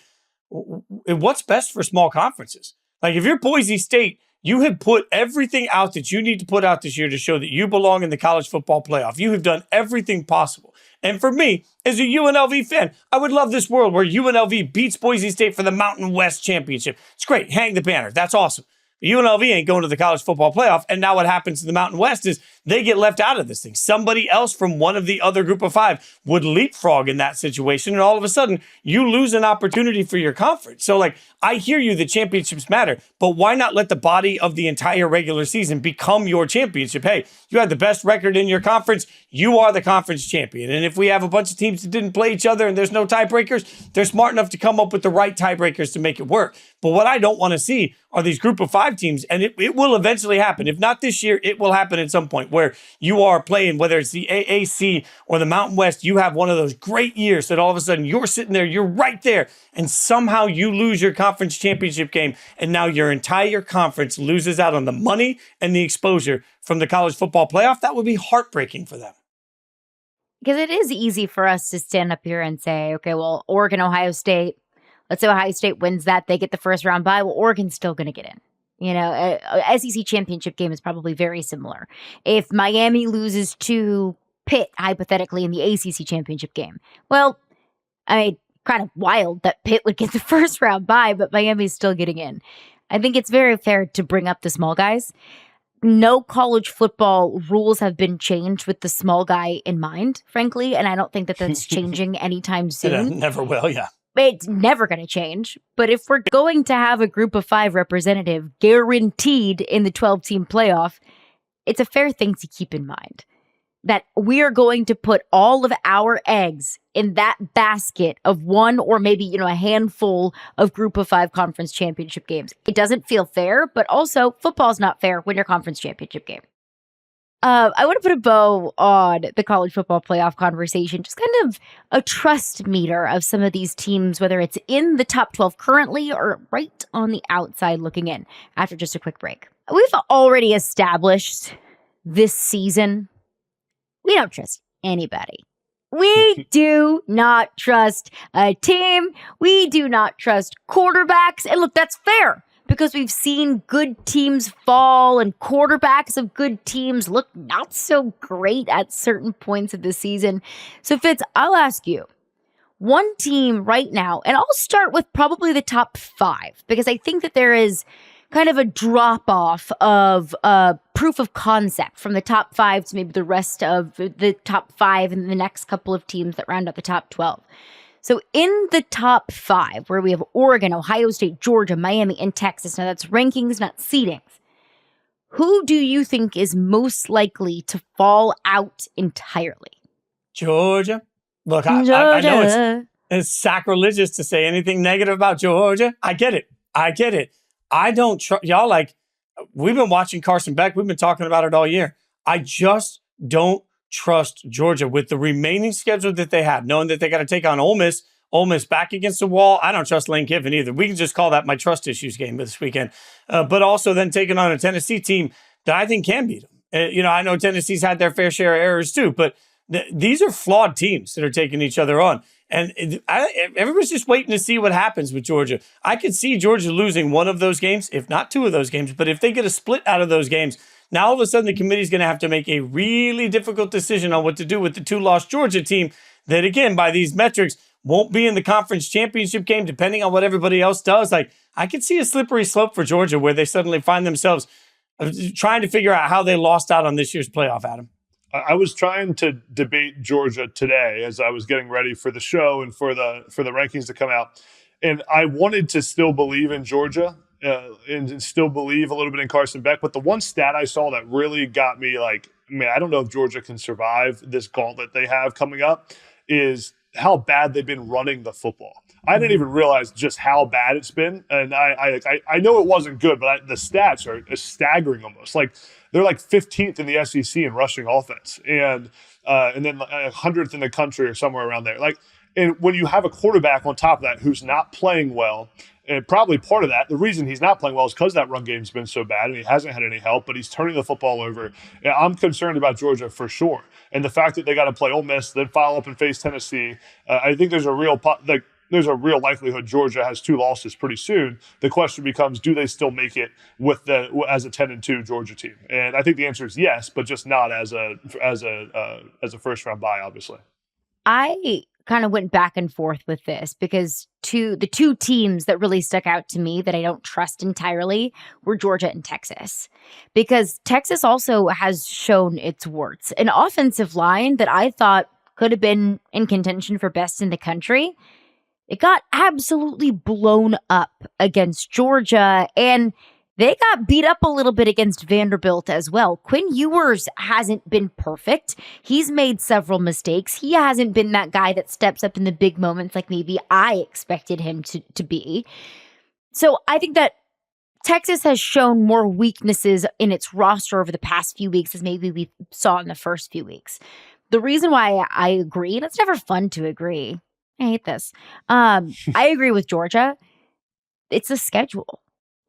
what's best for small conferences? Like, if you're Boise State, you have put everything out that you need to put out this year to show that you belong in the college football playoff. You have done everything possible. And for me, as a UNLV fan, I would love this world where UNLV beats Boise State for the Mountain West Championship. It's great. Hang the banner. That's awesome. UNLV ain't going to the college football playoff. And now what happens to the Mountain West is they get left out of this thing. Somebody else from one of the other group of five would leapfrog in that situation. And all of a sudden, you lose an opportunity for your conference. So, like, I hear you, the championships matter, but why not let the body of the entire regular season become your championship? Hey, you had the best record in your conference. You are the conference champion. And if we have a bunch of teams that didn't play each other and there's no tiebreakers, they're smart enough to come up with the right tiebreakers to make it work. But what I don't want to see are these group of five teams, and it will eventually happen. If not this year, it will happen at some point where you are playing, whether it's the AAC or the Mountain West, you have one of those great years that all of a sudden you're sitting there, you're right there, and somehow you lose your conference championship game, and now your entire conference loses out on the money and the exposure from the college football playoff. That would be heartbreaking for them. Because it is easy for us to stand up here and say, okay, well, Oregon, Ohio State, let's say Ohio State wins that, they get the first round bye. Well, Oregon's still going to get in. You know, SEC championship game is probably very similar. If Miami loses to Pitt, hypothetically, in the ACC championship game, well, I mean, kind of wild that Pitt would get the first round bye, but Miami's still getting in. I think it's very fair to bring up the small guys. No college football rules have been changed with the small guy in mind, frankly, and I don't think that that's changing anytime soon. It never will, yeah. It's never going to change. But if we're going to have a group of five representative guaranteed in the 12-team playoff, it's a fair thing to keep in mind that we are going to put all of our eggs in that basket of one or maybe, a handful of group of five conference championship games. It doesn't feel fair, but also football's not fair when your conference championship game. I want to put a bow on the college football playoff conversation, just kind of a trust meter of some of these teams, whether it's in the top 12 currently or right on the outside looking in, after just a quick break. We've already established this season, we don't trust anybody. We do not trust a team. We do not trust quarterbacks. And look, that's fair, because we've seen good teams fall and quarterbacks of good teams look not so great at certain points of the season. So Fitz, I'll ask you, one team right now, and I'll start with probably the top five, because I think that there is kind of a drop-off of proof of concept from the top five to maybe the rest of the top five and the next couple of teams that round out the top 12. So in the top five, where we have Oregon, Ohio State, Georgia, Miami, and Texas, now that's rankings, not seedings, who do you think is most likely to fall out entirely? Georgia. Look, I know it's sacrilegious to say anything negative about Georgia. I get it. I don't trust y'all. Like, we've been watching Carson Beck. We've been talking about it all year. I just don't trust Georgia with the remaining schedule that they have, knowing that they got to take on Ole Miss. Ole Miss back against the wall. I don't trust Lane Kiffin either. We can just call that my trust issues game this weekend. But also then taking on a Tennessee team that I think can beat them. I know Tennessee's had their fair share of errors too, but these are flawed teams that are taking each other on. And everybody's just waiting to see what happens with Georgia. I could see Georgia losing one of those games, if not two of those games. But if they get a split out of those games, now all of a sudden the committee's going to have to make a really difficult decision on what to do with the 2-loss Georgia team that, again, by these metrics, won't be in the conference championship game, depending on what everybody else does. Like, I could see a slippery slope for Georgia where they suddenly find themselves trying to figure out how they lost out on this year's playoff, Adam. I was trying to debate Georgia today as I was getting ready for the show and for the rankings to come out. And I wanted to still believe in Georgia and still believe a little bit in Carson Beck. But the one stat I saw that really got me like, man, I don't know if Georgia can survive this gauntlet they have coming up is how bad they've been running the football. I didn't even realize just how bad it's been. And I know it wasn't good, but the stats are staggering almost. Like they're like 15th in the SEC in rushing offense and then 100th in the country or somewhere around there. Like, and when you have a quarterback on top of that who's not playing well, and probably part of that, the reason he's not playing well is because that run game's been so bad and he hasn't had any help, but he's turning the football over. And I'm concerned about Georgia for sure. And the fact that they got to play Ole Miss, then follow up and face Tennessee, I think there's a real likelihood Georgia has 2 losses pretty soon. The question becomes, do they still make it with as a 10-2 Georgia team? And I think the answer is yes, but just not as a first round bye, obviously. I kind of went back and forth with this because the two teams that really stuck out to me that I don't trust entirely were Georgia and Texas, because Texas also has shown its warts. An offensive line that I thought could have been in contention for best in the country, it got absolutely blown up against Georgia, and they got beat up a little bit against Vanderbilt as well. Quinn Ewers hasn't been perfect. He's made several mistakes. He hasn't been that guy that steps up in the big moments like maybe I expected him to be. So I think that Texas has shown more weaknesses in its roster over the past few weeks as maybe we saw in the first few weeks. The reason why I agree, and it's never fun to agree. I hate this. I agree with Georgia. It's the schedule.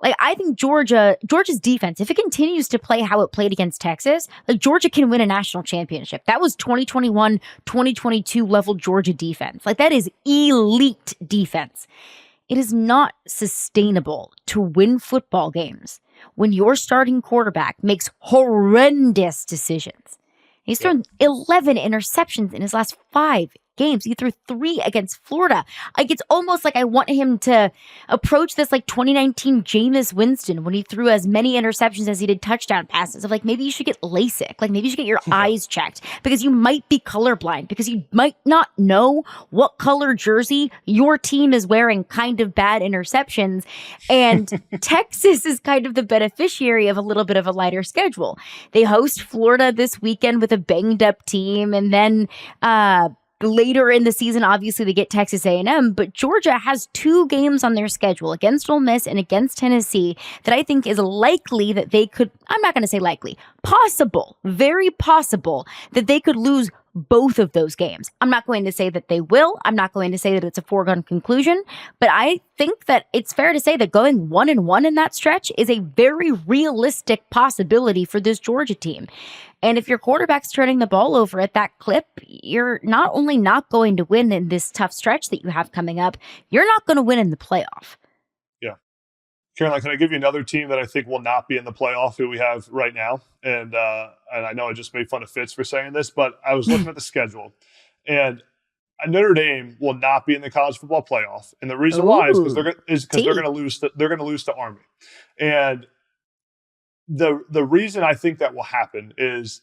Like, I think Georgia's defense, if it continues to play how it played against Texas, like Georgia can win a national championship. That was 2021, 2022 level Georgia defense. Like, that is elite defense. It is not sustainable to win football games when your starting quarterback makes horrendous decisions. He's thrown 11 interceptions in his last 5 games. He threw 3 against Florida. Like, it's almost like I want him to approach this like 2019 Jameis Winston when he threw as many interceptions as he did touchdown passes. Of like, maybe you should get LASIK. Like, maybe you should get your eyes checked because you might be colorblind, because you might not know what color jersey your team is wearing. Kind of bad interceptions. And Texas is kind of the beneficiary of a little bit of a lighter schedule. They host Florida this weekend with a banged up team, and then later in the season, obviously, they get Texas A&M, but Georgia has 2 games on their schedule against Ole Miss and against Tennessee that I think is likely that they could, I'm not going to say likely, possible, very possible that they could lose both of those games. I'm not going to say that they will. I'm not going to say that it's a foregone conclusion, but I think that it's fair to say that going 1-1 in that stretch is a very realistic possibility for this Georgia team. And if your quarterback's turning the ball over at that clip, you're not only not going to win in this tough stretch that you have coming up, you're not going to win in the playoff. Yeah. Caroline, can I give you another team that I think will not be in the playoff who we have right now? And I know I just made fun of Fitz for saying this, but I was looking at the schedule, and Notre Dame will not be in the college football playoff. And the reason why is because they're going to lose to Army. And the reason I think that will happen is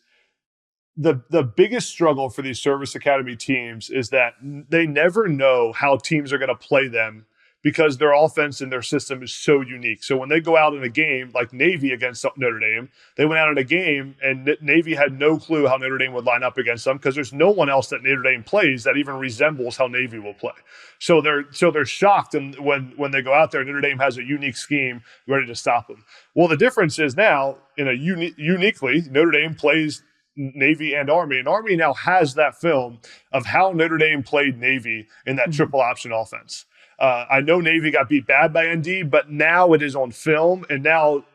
the biggest struggle for these service academy teams is that they never know how teams are going to play them because their offense and their system is so unique. So when they go out in a game like Navy against Notre Dame, they went out in a game and Navy had no clue how Notre Dame would line up against them because there's no one else that Notre Dame plays that even resembles how Navy will play. So they're shocked and when they go out there, Notre Dame has a unique scheme ready to stop them. Well, the difference is now in a uniquely Notre Dame plays Navy and Army now has that film of how Notre Dame played Navy in that triple option offense. I know Navy got beat bad by ND, but now it is on film, and now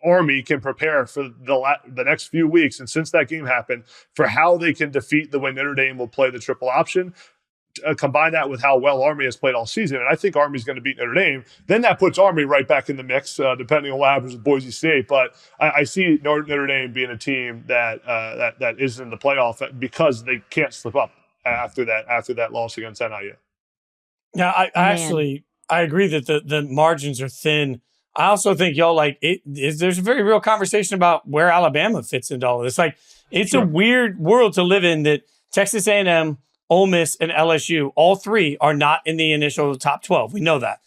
Army can prepare for the next few weeks. And since that game happened, for how they can defeat the way Notre Dame will play the triple option, combine that with how well Army has played all season, and I think Army's going to beat Notre Dame, then that puts Army right back in the mix, depending on what happens with Boise State. But I see Notre Dame being a team that is in the playoff because they can't slip up after that loss against NIU. Yeah, I agree that the margins are thin. I also think y'all there's a very real conversation about where Alabama fits into all of this. It's a weird world to live in that Texas A&M, Ole Miss, and LSU, all three are not in the initial top 12. We know that.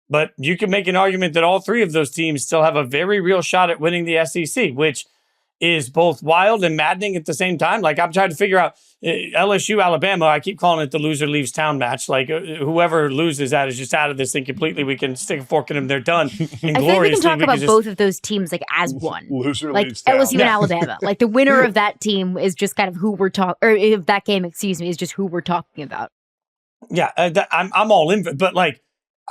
But you can make an argument that all three of those teams still have a very real shot at winning the SEC, which is both wild and maddening at the same time. I'm trying to figure out LSU, Alabama. I keep calling it the loser leaves town match. Whoever loses that is just out of this thing completely. We can stick a fork in them. They're done. I think we can talk about both of those teams as one. Loser leaves town. LSU and Alabama. The winner of that team is just kind of who we're talking, or if that game, is just who we're talking about. Yeah, I'm all in, but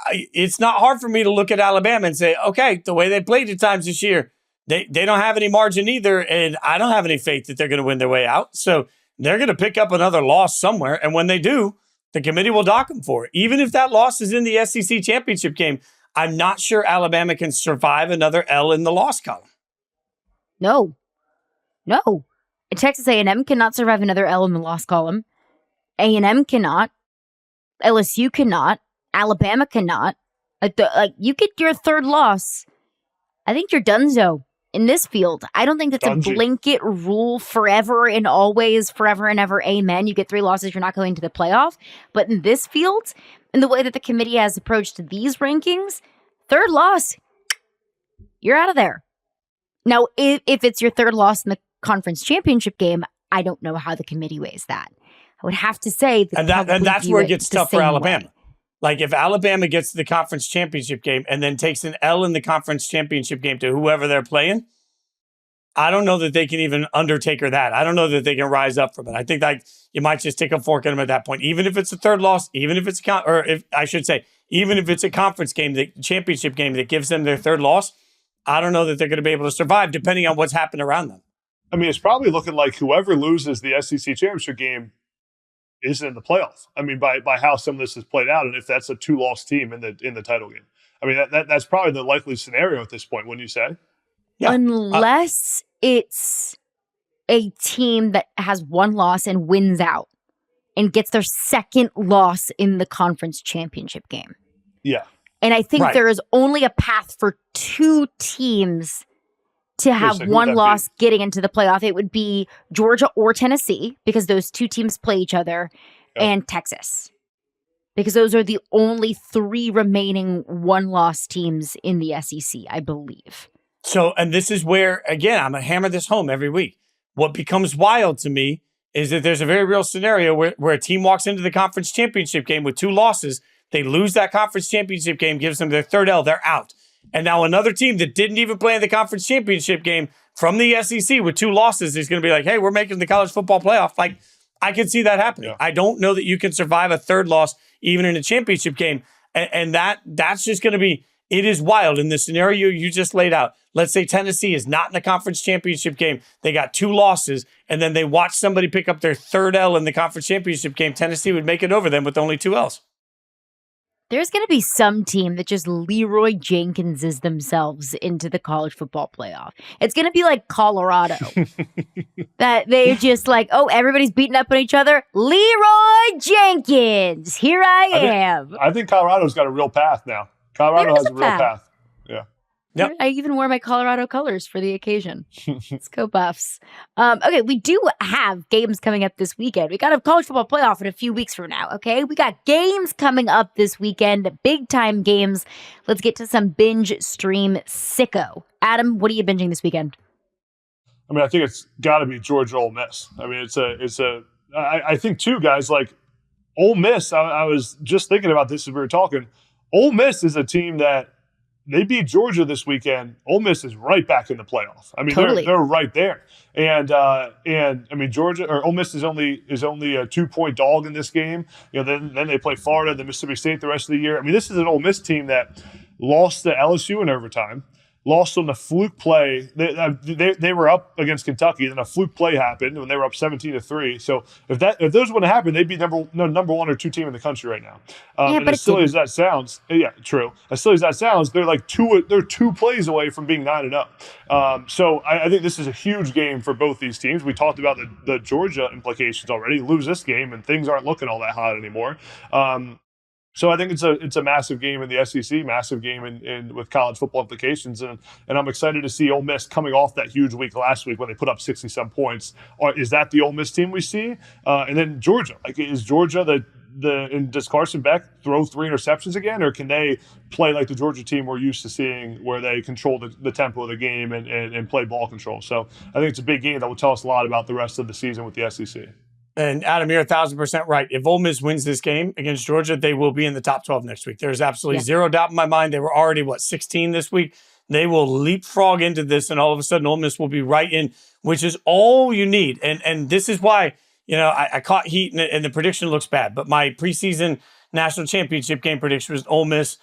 it's not hard for me to look at Alabama and say, okay, the way they played at times this year, they don't have any margin either, and I don't have any faith that they're going to win their way out. So they're going to pick up another loss somewhere, and when they do, the committee will dock them for it. Even if that loss is in the SEC championship game, I'm not sure Alabama can survive another L in the loss column. No. Texas A&M cannot survive another L in the loss column. A&M cannot. LSU cannot. Alabama cannot. You get your third loss, I think you're donezo in this field. I don't think that's a blanket rule forever and always, forever and ever, amen. You get 3 losses, you're not going to the playoff. But in this field, in the way that the committee has approached these rankings, third loss, you're out of there. Now, if it's your third loss in the conference championship game, I don't know how the committee weighs that. I would have to say that and that's where it gets tough for Alabama. Way. If Alabama gets to the conference championship game and then takes an L in the conference championship game to whoever they're playing, I don't know that they can even undertaker that. I don't know that they can rise up from it. I think you might just take a fork in them at that point, even if it's a third loss, even if it's even if it's a conference game, the championship game that gives them their third loss. I don't know that they're going to be able to survive depending on what's happened around them. I mean, it's probably looking like whoever loses the SEC championship game isn't in the playoff. I mean, by how some of this has played out, and if that's a 2-loss team in the title game, I mean that's probably the likely scenario at this point. Wouldn't you say? Yeah. Unless it's a team that has 1 loss and wins out and gets their second loss in the conference championship game. Yeah, and I think there is only a path for 2 teams to have 1 loss getting into the playoff. It would be Georgia or Tennessee, because those 2 teams play each other, and Texas, because those are the only 3 remaining 1-loss teams in the SEC, I believe. So, and this is where, again, I'm going to hammer this home every week. What becomes wild to me is that there's a very real scenario where a team walks into the conference championship game with 2 losses. They lose that conference championship game, gives them their third L, they're out. And now another team that didn't even play in the conference championship game from the SEC with 2 losses is going to be like, hey, we're making the college football playoff. I can see that happening. Yeah. I don't know that you can survive a third loss even in a championship game. And that's just going to be, it is wild in the scenario you just laid out. Let's say Tennessee is not in the conference championship game. They got 2 losses, and then they watch somebody pick up their third L in the conference championship game. Tennessee would make it over them with only 2 Ls. There's going to be some team that just Leroy Jenkinses themselves into the college football playoff. It's going to be like Colorado. That they're just everybody's beating up on each other. Leroy Jenkins, here I am. I think Colorado's got a real path now. Colorado has a real path. Yeah. Yep. I even wore my Colorado colors for the occasion. Let's go Buffs. Okay, we do have games coming up this weekend. We got a college football playoff in a few weeks from now, okay? We got games coming up this weekend, big-time games. Let's get to some binge stream sicko. Adam, what are you binging this weekend? I mean, I think it's got to be Georgia Ole Miss. I mean, I think too, guys, Ole Miss, I was just thinking about this as we were talking. Ole Miss is a team that they beat Georgia this weekend. Ole Miss is right back in the playoff. I mean, totally. they're right there. And I mean, Ole Miss is only a 2-point dog in this game. Then they play Florida, then Mississippi State the rest of the year. I mean, this is an Ole Miss team that lost to LSU in overtime. lost on the fluke play. They were up against Kentucky, then a fluke play happened when they were up 17-3. So if those wouldn't happen, they'd be number 1 or 2 team in the country right now. And as silly as that sounds, yeah, true. As silly as that sounds, they're like two plays away from being 9-0. So I think this is a huge game for both these teams. We talked about the Georgia implications already. Lose this game and things aren't looking all that hot anymore. So I think it's a massive game in the SEC, massive game in with college football implications, and I'm excited to see Ole Miss coming off that huge week last week when they put up 60-some points. Is that the Ole Miss team we see? And then Georgia, is Georgia and does Carson Beck throw 3 interceptions again, or can they play like the Georgia team we're used to seeing, where they control the tempo of the game and play ball control? So I think it's a big game that will tell us a lot about the rest of the season with the SEC. And Adam, you're 1,000% right. If Ole Miss wins this game against Georgia, they will be in the top 12 next week. There's absolutely zero doubt in my mind. They were already, 16 this week? They will leapfrog into this, and all of a sudden Ole Miss will be right in, which is all you need. And this is why, I caught heat and the prediction looks bad. But my preseason national championship game prediction was Ole Miss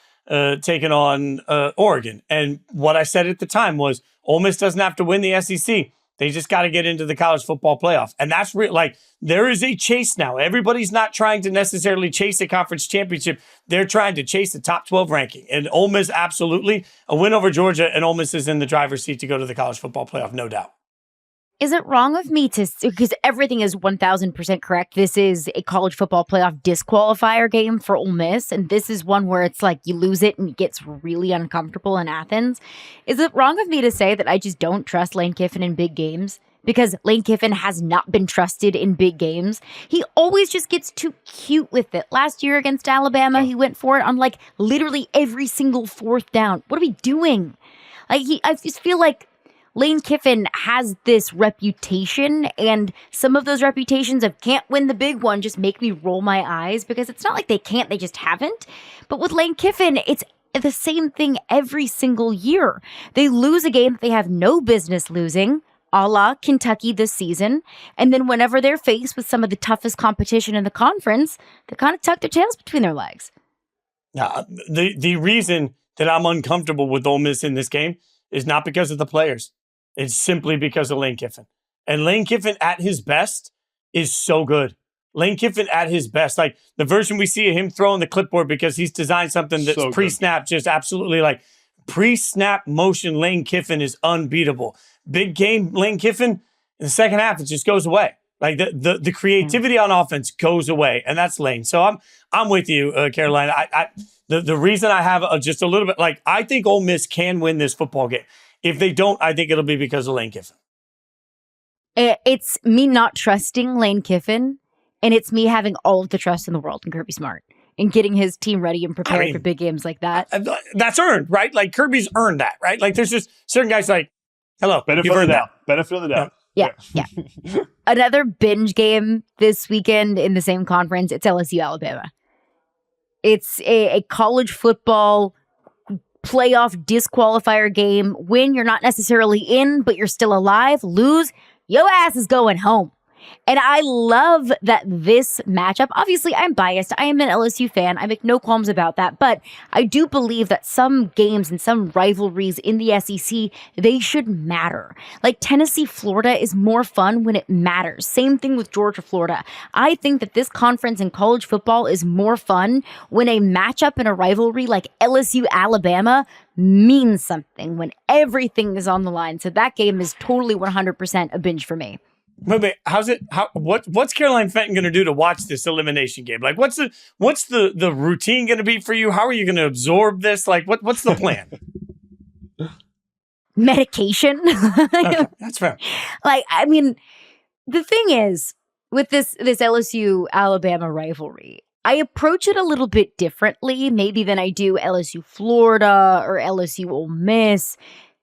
taking on Oregon. And what I said at the time was Ole Miss doesn't have to win the SEC. They just got to get into the college football playoff. And that's real. There is a chase now. Everybody's not trying to necessarily chase a conference championship. They're trying to chase the top 12 ranking. And Ole Miss, absolutely. A win over Georgia, and Ole Miss is in the driver's seat to go to the college football playoff, no doubt. Is it wrong of me because everything is 1,000% correct. This is a college football playoff disqualifier game for Ole Miss, and this is one where it's like you lose it and it gets really uncomfortable in Athens. Is it wrong of me to say that I just don't trust Lane Kiffin in big games? Because Lane Kiffin has not been trusted in big games. He always just gets too cute with it. Last year against Alabama, he went for it on literally every single 4th down. What are we doing? I just feel like Lane Kiffin has this reputation, and some of those reputations of can't win the big one just make me roll my eyes, because it's not like they can't, they just haven't. But with Lane Kiffin, it's the same thing every single year. They lose a game that they have no business losing, a la Kentucky this season, and then whenever they're faced with some of the toughest competition in the conference, they kind of tuck their tails between their legs. Now, the reason that I'm uncomfortable with Ole Miss in this game is not because of the players. It's simply because of Lane Kiffin. And Lane Kiffin at his best is so good. Lane Kiffin at his best. The version we see of him throwing the clipboard because he's designed something that's so pre-snap, just absolutely pre-snap motion. Lane Kiffin is unbeatable. Big game Lane Kiffin, in the second half, it just goes away. The creativity on offense goes away, and that's Lane. So I'm with you, Carolina. The reason I have just a little bit, I think Ole Miss can win this football game. If they don't, I think it'll be because of Lane Kiffin. It's me not trusting Lane Kiffin, and it's me having all of the trust in the world in Kirby Smart and getting his team ready and prepared for big games like that. That's earned, right? Kirby's earned that, right? There's just certain guys hello, benefit of the doubt. Benefit of the doubt. Yeah. Another binge game this weekend in the same conference. It's LSU Alabama. It's a college football playoff disqualifier game. Win, you're not necessarily in, but you're still alive. Lose, your ass is going home. And I love that this matchup, obviously I'm biased. I am an LSU fan. I make no qualms about that. But I do believe that some games and some rivalries in the SEC, they should matter. Tennessee, Florida is more fun when it matters. Same thing with Georgia, Florida. I think that this conference in college football is more fun when a matchup in a rivalry like LSU, Alabama means something, when everything is on the line. So that game is totally 100% a binge for me. Wait, what's Carolina Fenton going to do to watch this elimination game? What's the routine going to be for you? How are you going to absorb this? What's the plan? Medication. Okay, that's fair. The thing is, with this LSU Alabama rivalry, I approach it a little bit differently, maybe than I do LSU Florida or LSU Ole Miss,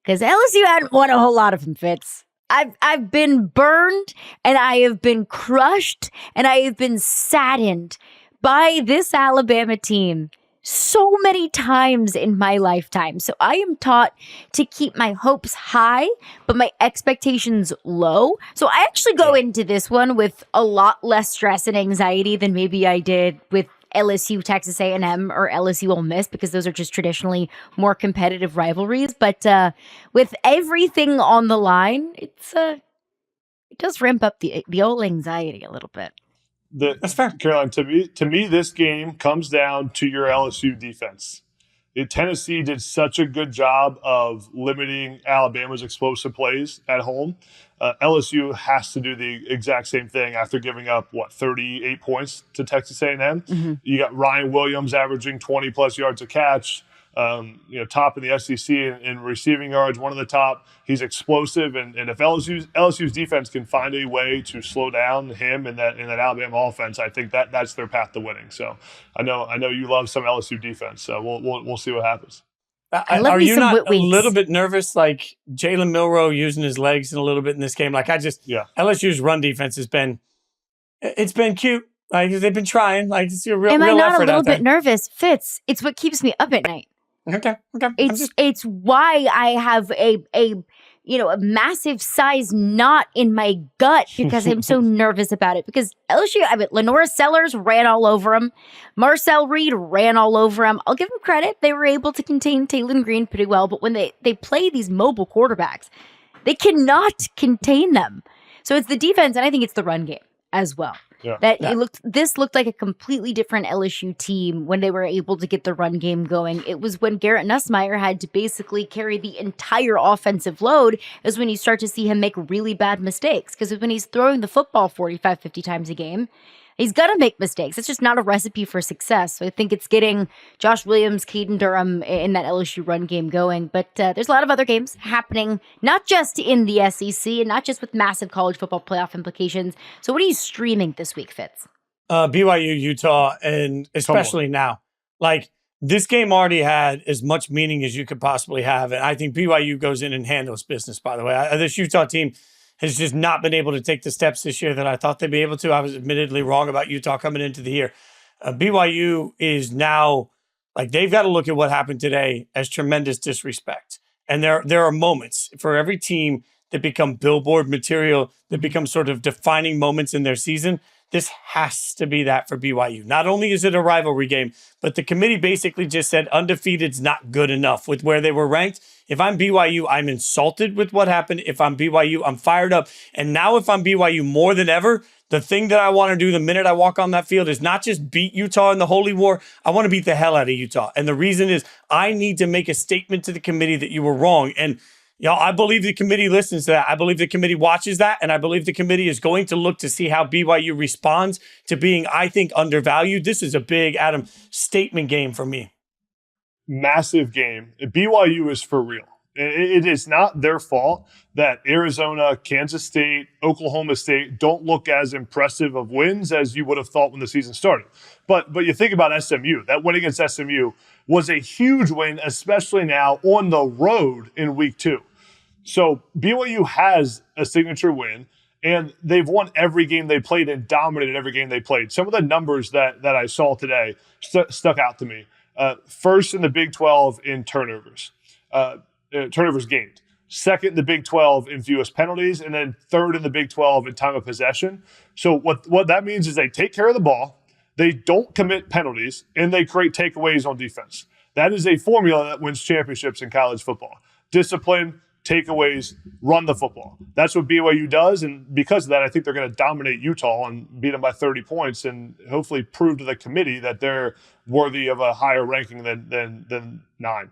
because LSU hadn't won a whole lot of them, Fitz. I've been burned, and I have been crushed, and I have been saddened by this Alabama team so many times in my lifetime. So I am taught to keep my hopes high, but my expectations low. So I actually go into this one with a lot less stress and anxiety than maybe I did with LSU, Texas A&M, or LSU Ole Miss, because those are just traditionally more competitive rivalries. But with everything on the line, it does ramp up the old anxiety a little bit. That's fair, Caroline. To me, this game comes down to your LSU defense. Tennessee did such a good job of limiting Alabama's explosive plays at home. LSU has to do the exact same thing after giving up 38 points to Texas A&M. Mm-hmm. You got Ryan Williams averaging 20 plus yards a catch. Top in the SEC in receiving yards, one of the top. He's explosive, and if LSU's defense can find a way to slow down him in that Alabama offense, I think that's their path to winning. So I know you love some LSU defense, so we'll see what happens. Are you not a little bit nervous, like Jalen Milroe using his legs in a little bit in this game? Like LSU's run defense has been cute. Like they've been trying. Like it's a real Am I real not effort a little out there. bit nervous? Fitz, it's what keeps me up at night. Okay. It's why I have a massive size knot in my gut because I'm so nervous about it. Because LSU, Lenora Sellers ran all over him. Marcel Reed ran all over him. I'll give them credit. They were able to contain Taylor Green pretty well. But when they play these mobile quarterbacks, they cannot contain them. So it's the defense, and I think it's the run game as well. This looked like a completely different LSU team when they were able to get the run game going. It was when Garrett Nussmeier had to basically carry the entire offensive load is when you start to see him make really bad mistakes. Because when he's throwing the football 45, 50 times a game, he's going to make mistakes. It's just not a recipe for success. So I think it's getting Josh Williams, Caden Durham in that LSU run game going. But there's a lot of other games happening, not just in the SEC and not just with massive college football playoff implications. So what are you streaming this week, Fitz? BYU Utah, and especially now. Like, this game already had as much meaning as you could possibly have. And I think BYU goes in and handles business, by the way. This Utah team has just not been able to take the steps this year that I thought they'd be able to. I was admittedly wrong about Utah coming into the year. BYU is now, like, they've got to look at what happened today as tremendous disrespect. And there are moments for every team that become billboard material, that become sort of defining moments in their season. This has to be that for BYU. Not only is it a rivalry game, but the committee basically just said undefeated's not good enough with where they were ranked. If I'm BYU, I'm insulted with what happened. If I'm BYU, I'm fired up. And now if I'm BYU more than ever, the thing that I want to do the minute I walk on that field is not just beat Utah in the Holy War. I want to beat the hell out of Utah. And the reason is I need to make a statement to the committee that you were wrong. And I believe the committee listens to that. I believe the committee watches that. And I believe the committee is going to look to see how BYU responds to being, I think, undervalued. This is a big, Adam, statement game for me. Massive game. BYU is for real. It is not their fault that Arizona, Kansas State, Oklahoma State don't look as impressive of wins as you would have thought when the season started. But you think about SMU. That win against SMU was a huge win, especially now on the road in week 2. So BYU has a signature win, and they've won every game they played and dominated every game they played. Some of the numbers that I saw today stuck out to me. First in the Big 12 in turnovers. Turnovers gained. Second in the Big 12 in fewest penalties, and then third in the Big 12 in time of possession. So what that means is they take care of the ball, they don't commit penalties, and they create takeaways on defense. That is a formula that wins championships in college football. Discipline, takeaways, run the football. That's what BYU does, and because of that, I think they're going to dominate Utah and beat them by 30 points and hopefully prove to the committee that they're worthy of a higher ranking than 9.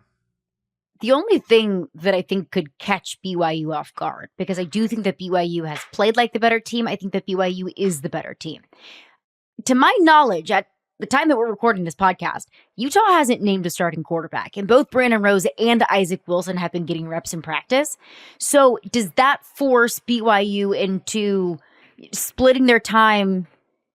The only thing that I think could catch BYU off guard, because I do think that BYU has played like the better team, I think that BYU is the better team. To my knowledge, at the time that we're recording this podcast, Utah hasn't named a starting quarterback, and both Brandon Rose and Isaac Wilson have been getting reps in practice. So does that force BYU into splitting their time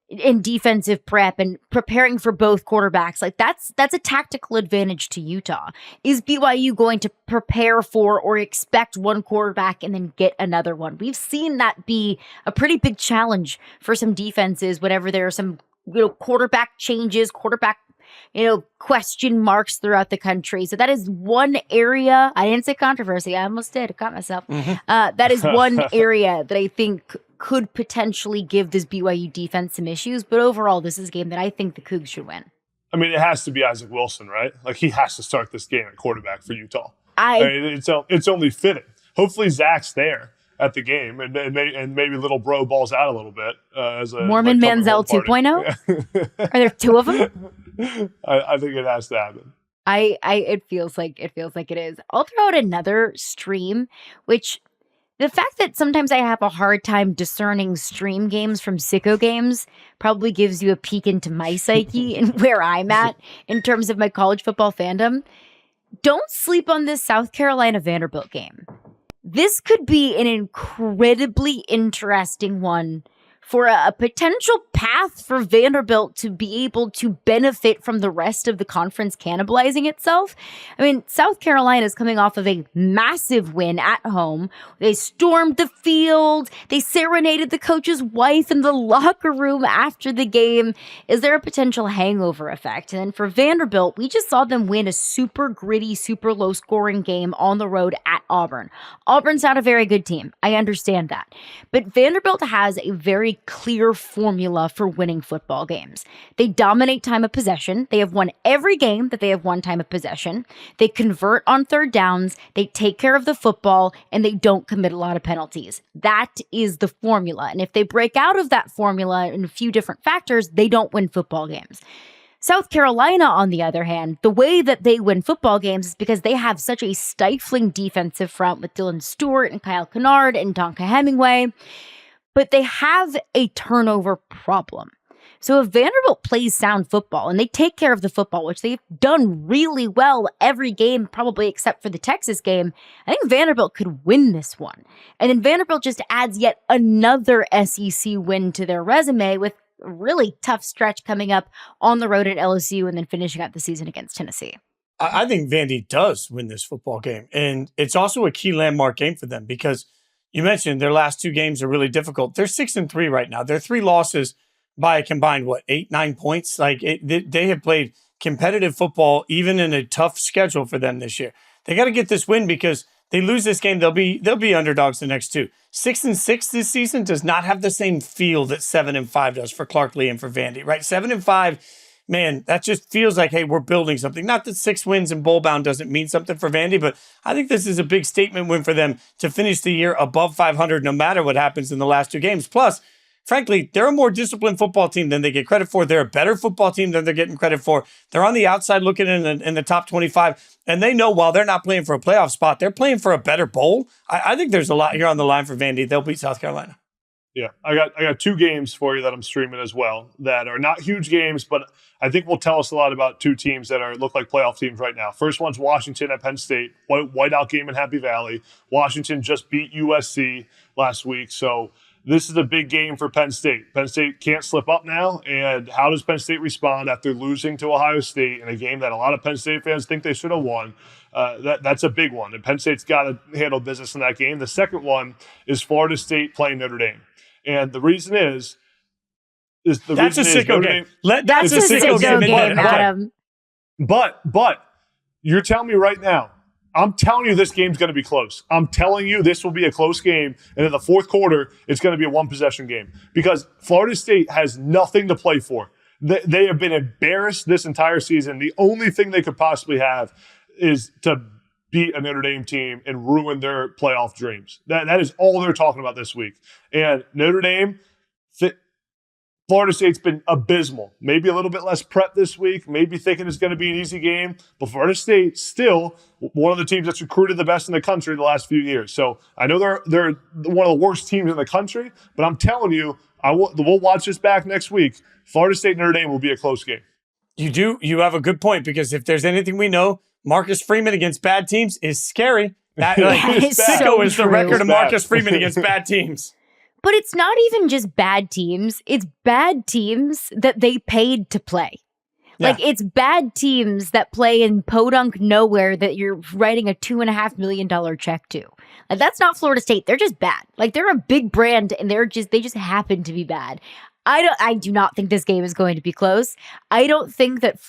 in defensive prep and preparing for both quarterbacks? Like that's a tactical advantage to Utah. Is BYU going to prepare for or expect one quarterback and then get another one? We've seen that be a pretty big challenge for some defenses whenever there are some quarterback changes, question marks throughout the country. So that is one area. I didn't say controversy. I almost did. I caught myself. That is one area that I think could potentially give this BYU defense some issues. But overall, this is a game that I think the Cougs should win. I mean, it has to be Isaac Wilson, right? Like, he has to start this game at quarterback for Utah. I mean, it's only fitting. Hopefully Zach's there at the game, and maybe little bro balls out a little bit as a Mormon Manziel 2.0. Are there two of them? I think it has to happen. It feels like it is. I'll throw out another stream, which the fact that sometimes I have a hard time discerning stream games from sicko games probably gives you a peek into my psyche and where I'm at in terms of my college football fandom. Don't sleep on this South Carolina Vanderbilt game. This could be an incredibly interesting one for a potential path for Vanderbilt to be able to benefit from the rest of the conference cannibalizing itself. I mean, South Carolina is coming off of a massive win at home. They stormed the field. They serenaded the coach's wife in the locker room after the game. Is there a potential hangover effect? And then for Vanderbilt, we just saw them win a super gritty, super low scoring game on the road at Auburn. Auburn's not a very good team. I understand that. But Vanderbilt has a very clear formula for winning football games. They dominate time of possession. They have won every game that they have won time of possession. They convert on third downs. They take care of the football, and they don't commit a lot of penalties. That is the formula. And if they break out of that formula in a few different factors, they don't win football games. South Carolina, on the other hand, the way that they win football games is because they have such a stifling defensive front with Dylan Stewart and Kyle Kennard and Donka Hemingway. But they have a turnover problem. So if Vanderbilt plays sound football and they take care of the football, which they've done really well every game, probably except for the Texas game, I think Vanderbilt could win this one. And then Vanderbilt just adds yet another SEC win to their resume with a really tough stretch coming up on the road at LSU and then finishing out the season against Tennessee. I think Vandy does win this football game. And it's also a key landmark game for them because you mentioned their last two games are really difficult. They're 6-3 right now. They're 3 losses by a combined, 8-9 points? They have played competitive football even in a tough schedule for them this year. They got to get this win because they lose this game, they'll be underdogs the next two. 6-6 this season does not have the same feel that 7-5 does for Clark Lee and for Vandy, right? 7-5, man, that just feels like, hey, we're building something. Not that 6 wins in bowl bound doesn't mean something for Vandy, but I think this is a big statement win for them to finish the year above 500 no matter what happens in the last 2 games. Plus, frankly, they're a more disciplined football team than they get credit for. They're a better football team than they're getting credit for. They're on the outside looking in the top 25, and they know while they're not playing for a playoff spot, they're playing for a better bowl. I think there's a lot here on the line for Vandy. They'll beat South Carolina. Yeah, I got 2 games for you that I'm streaming as well that are not huge games, but I think will tell us a lot about 2 teams that look like playoff teams right now. First one's Washington at Penn State, whiteout game in Happy Valley. Washington just beat USC last week, so this is a big game for Penn State. Penn State can't slip up now, and how does Penn State respond after losing to Ohio State in a game that a lot of Penn State fans think they should have won? That's a big one, and Penn State's got to handle business in that game. The second one is Florida State playing Notre Dame. And the reason is that's a sicko game. That's a sicko game, Adam. But you're telling me right now, I'm telling you this game's going to be close. I'm telling you this will be a close game, and in the fourth quarter, it's going to be a 1-possession game because Florida State has nothing to play for. They have been embarrassed this entire season. The only thing they could possibly have is to beat a Notre Dame team and ruin their playoff dreams. That is all they're talking about this week. And Notre Dame, Florida State's been abysmal. Maybe a little bit less prep this week, maybe thinking it's going to be an easy game, but Florida State still one of the teams that's recruited the best in the country the last few years. So I know they're one of the worst teams in the country, but I'm telling you, we'll watch this back next week. Florida State Notre Dame will be a close game. You have a good point because if there's anything we know, Marcus Freeman against bad teams is scary. Sicko is the record of Marcus Freeman against bad teams. But it's not even just bad teams. It's bad teams that they paid to play. Yeah. Like, it's bad teams that play in podunk nowhere that you're writing a $2.5 million check to. Like, that's not Florida State. They're just bad. Like, they're a big brand, and they just happen to be bad. I do not think this game is going to be close. I don't think that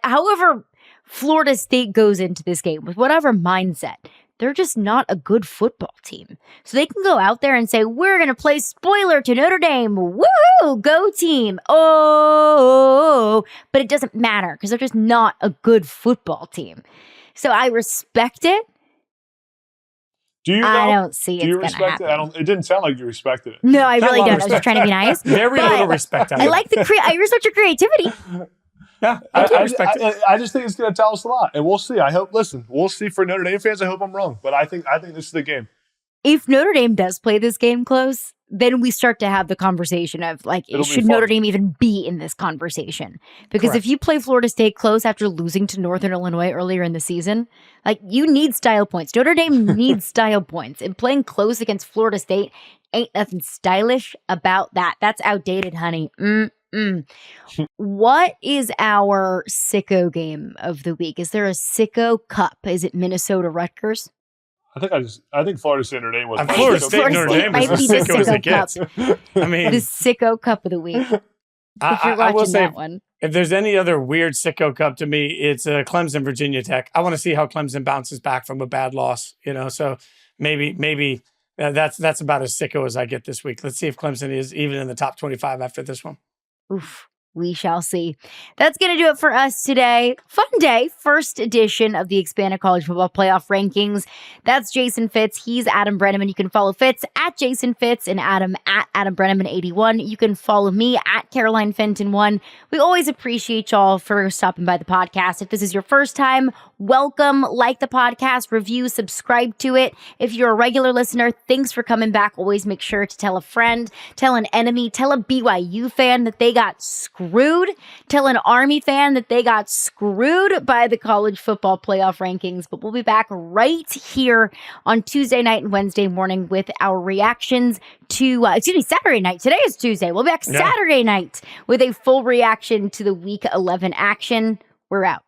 however Florida State goes into this game with whatever mindset, they're just not a good football team. So they can go out there and say, we're going to play spoiler to Notre Dame. Woohoo! Go team. Oh, but it doesn't matter because they're just not a good football team. So I respect it. Do you? I don't see Do you it's gonna respect happen. it? It didn't sound like you respected it. No, I Not really a lot don't. of I was just trying to be nice. Very But little respect. I like I respect your creativity. Yeah, I do respect it. I just think it's going to tell us a lot, and we'll see. I hope. Listen, we'll see. For Notre Dame fans, I hope I'm wrong, but I think this is the game. If Notre Dame does play this game close, then we start to have the conversation of like, should Notre Dame even be in this conversation? Because Correct. if you play Florida State close after losing to Northern Illinois earlier in the season, like you need style points. Notre Dame needs style points, and playing close against Florida State ain't nothing stylish about that. That's outdated, honey. What is our sicko game of the week? Is there a sicko cup? Is it Minnesota Rutgers? I think Florida State Notre Dame was. Florida State Notre Dame is as sicko as it gets. I mean, The sicko cup of the week. If you're I will watching say, that one. if there's any other weird sicko cup to me, it's Clemson Virginia Tech. I want to see how Clemson bounces back from a bad loss. So maybe that's about as sicko as I get this week. Let's see if Clemson is even in the top 25 after this one. Oof. We shall see. That's going to do it for us today. Fun day. First edition of the Expanded College Football Playoff Rankings. That's Jason Fitz. He's Adam Breneman. You can follow Fitz at Jason Fitz and Adam at Adam Breneman 81. You can follow me at Caroline Fenton 1. We always appreciate y'all for stopping by the podcast. If this is your first time, welcome. Like the podcast, review, subscribe to it. If you're a regular listener, thanks for coming back. Always make sure to tell a friend, tell an enemy, tell a BYU fan that they got screwed. Tell an Army fan that they got screwed by the college football playoff rankings. But we'll be back right here on Tuesday night and Wednesday morning with our reactions to, Saturday night. Today is Tuesday. We'll be back Saturday night with a full reaction to the Week 11 action. We're out.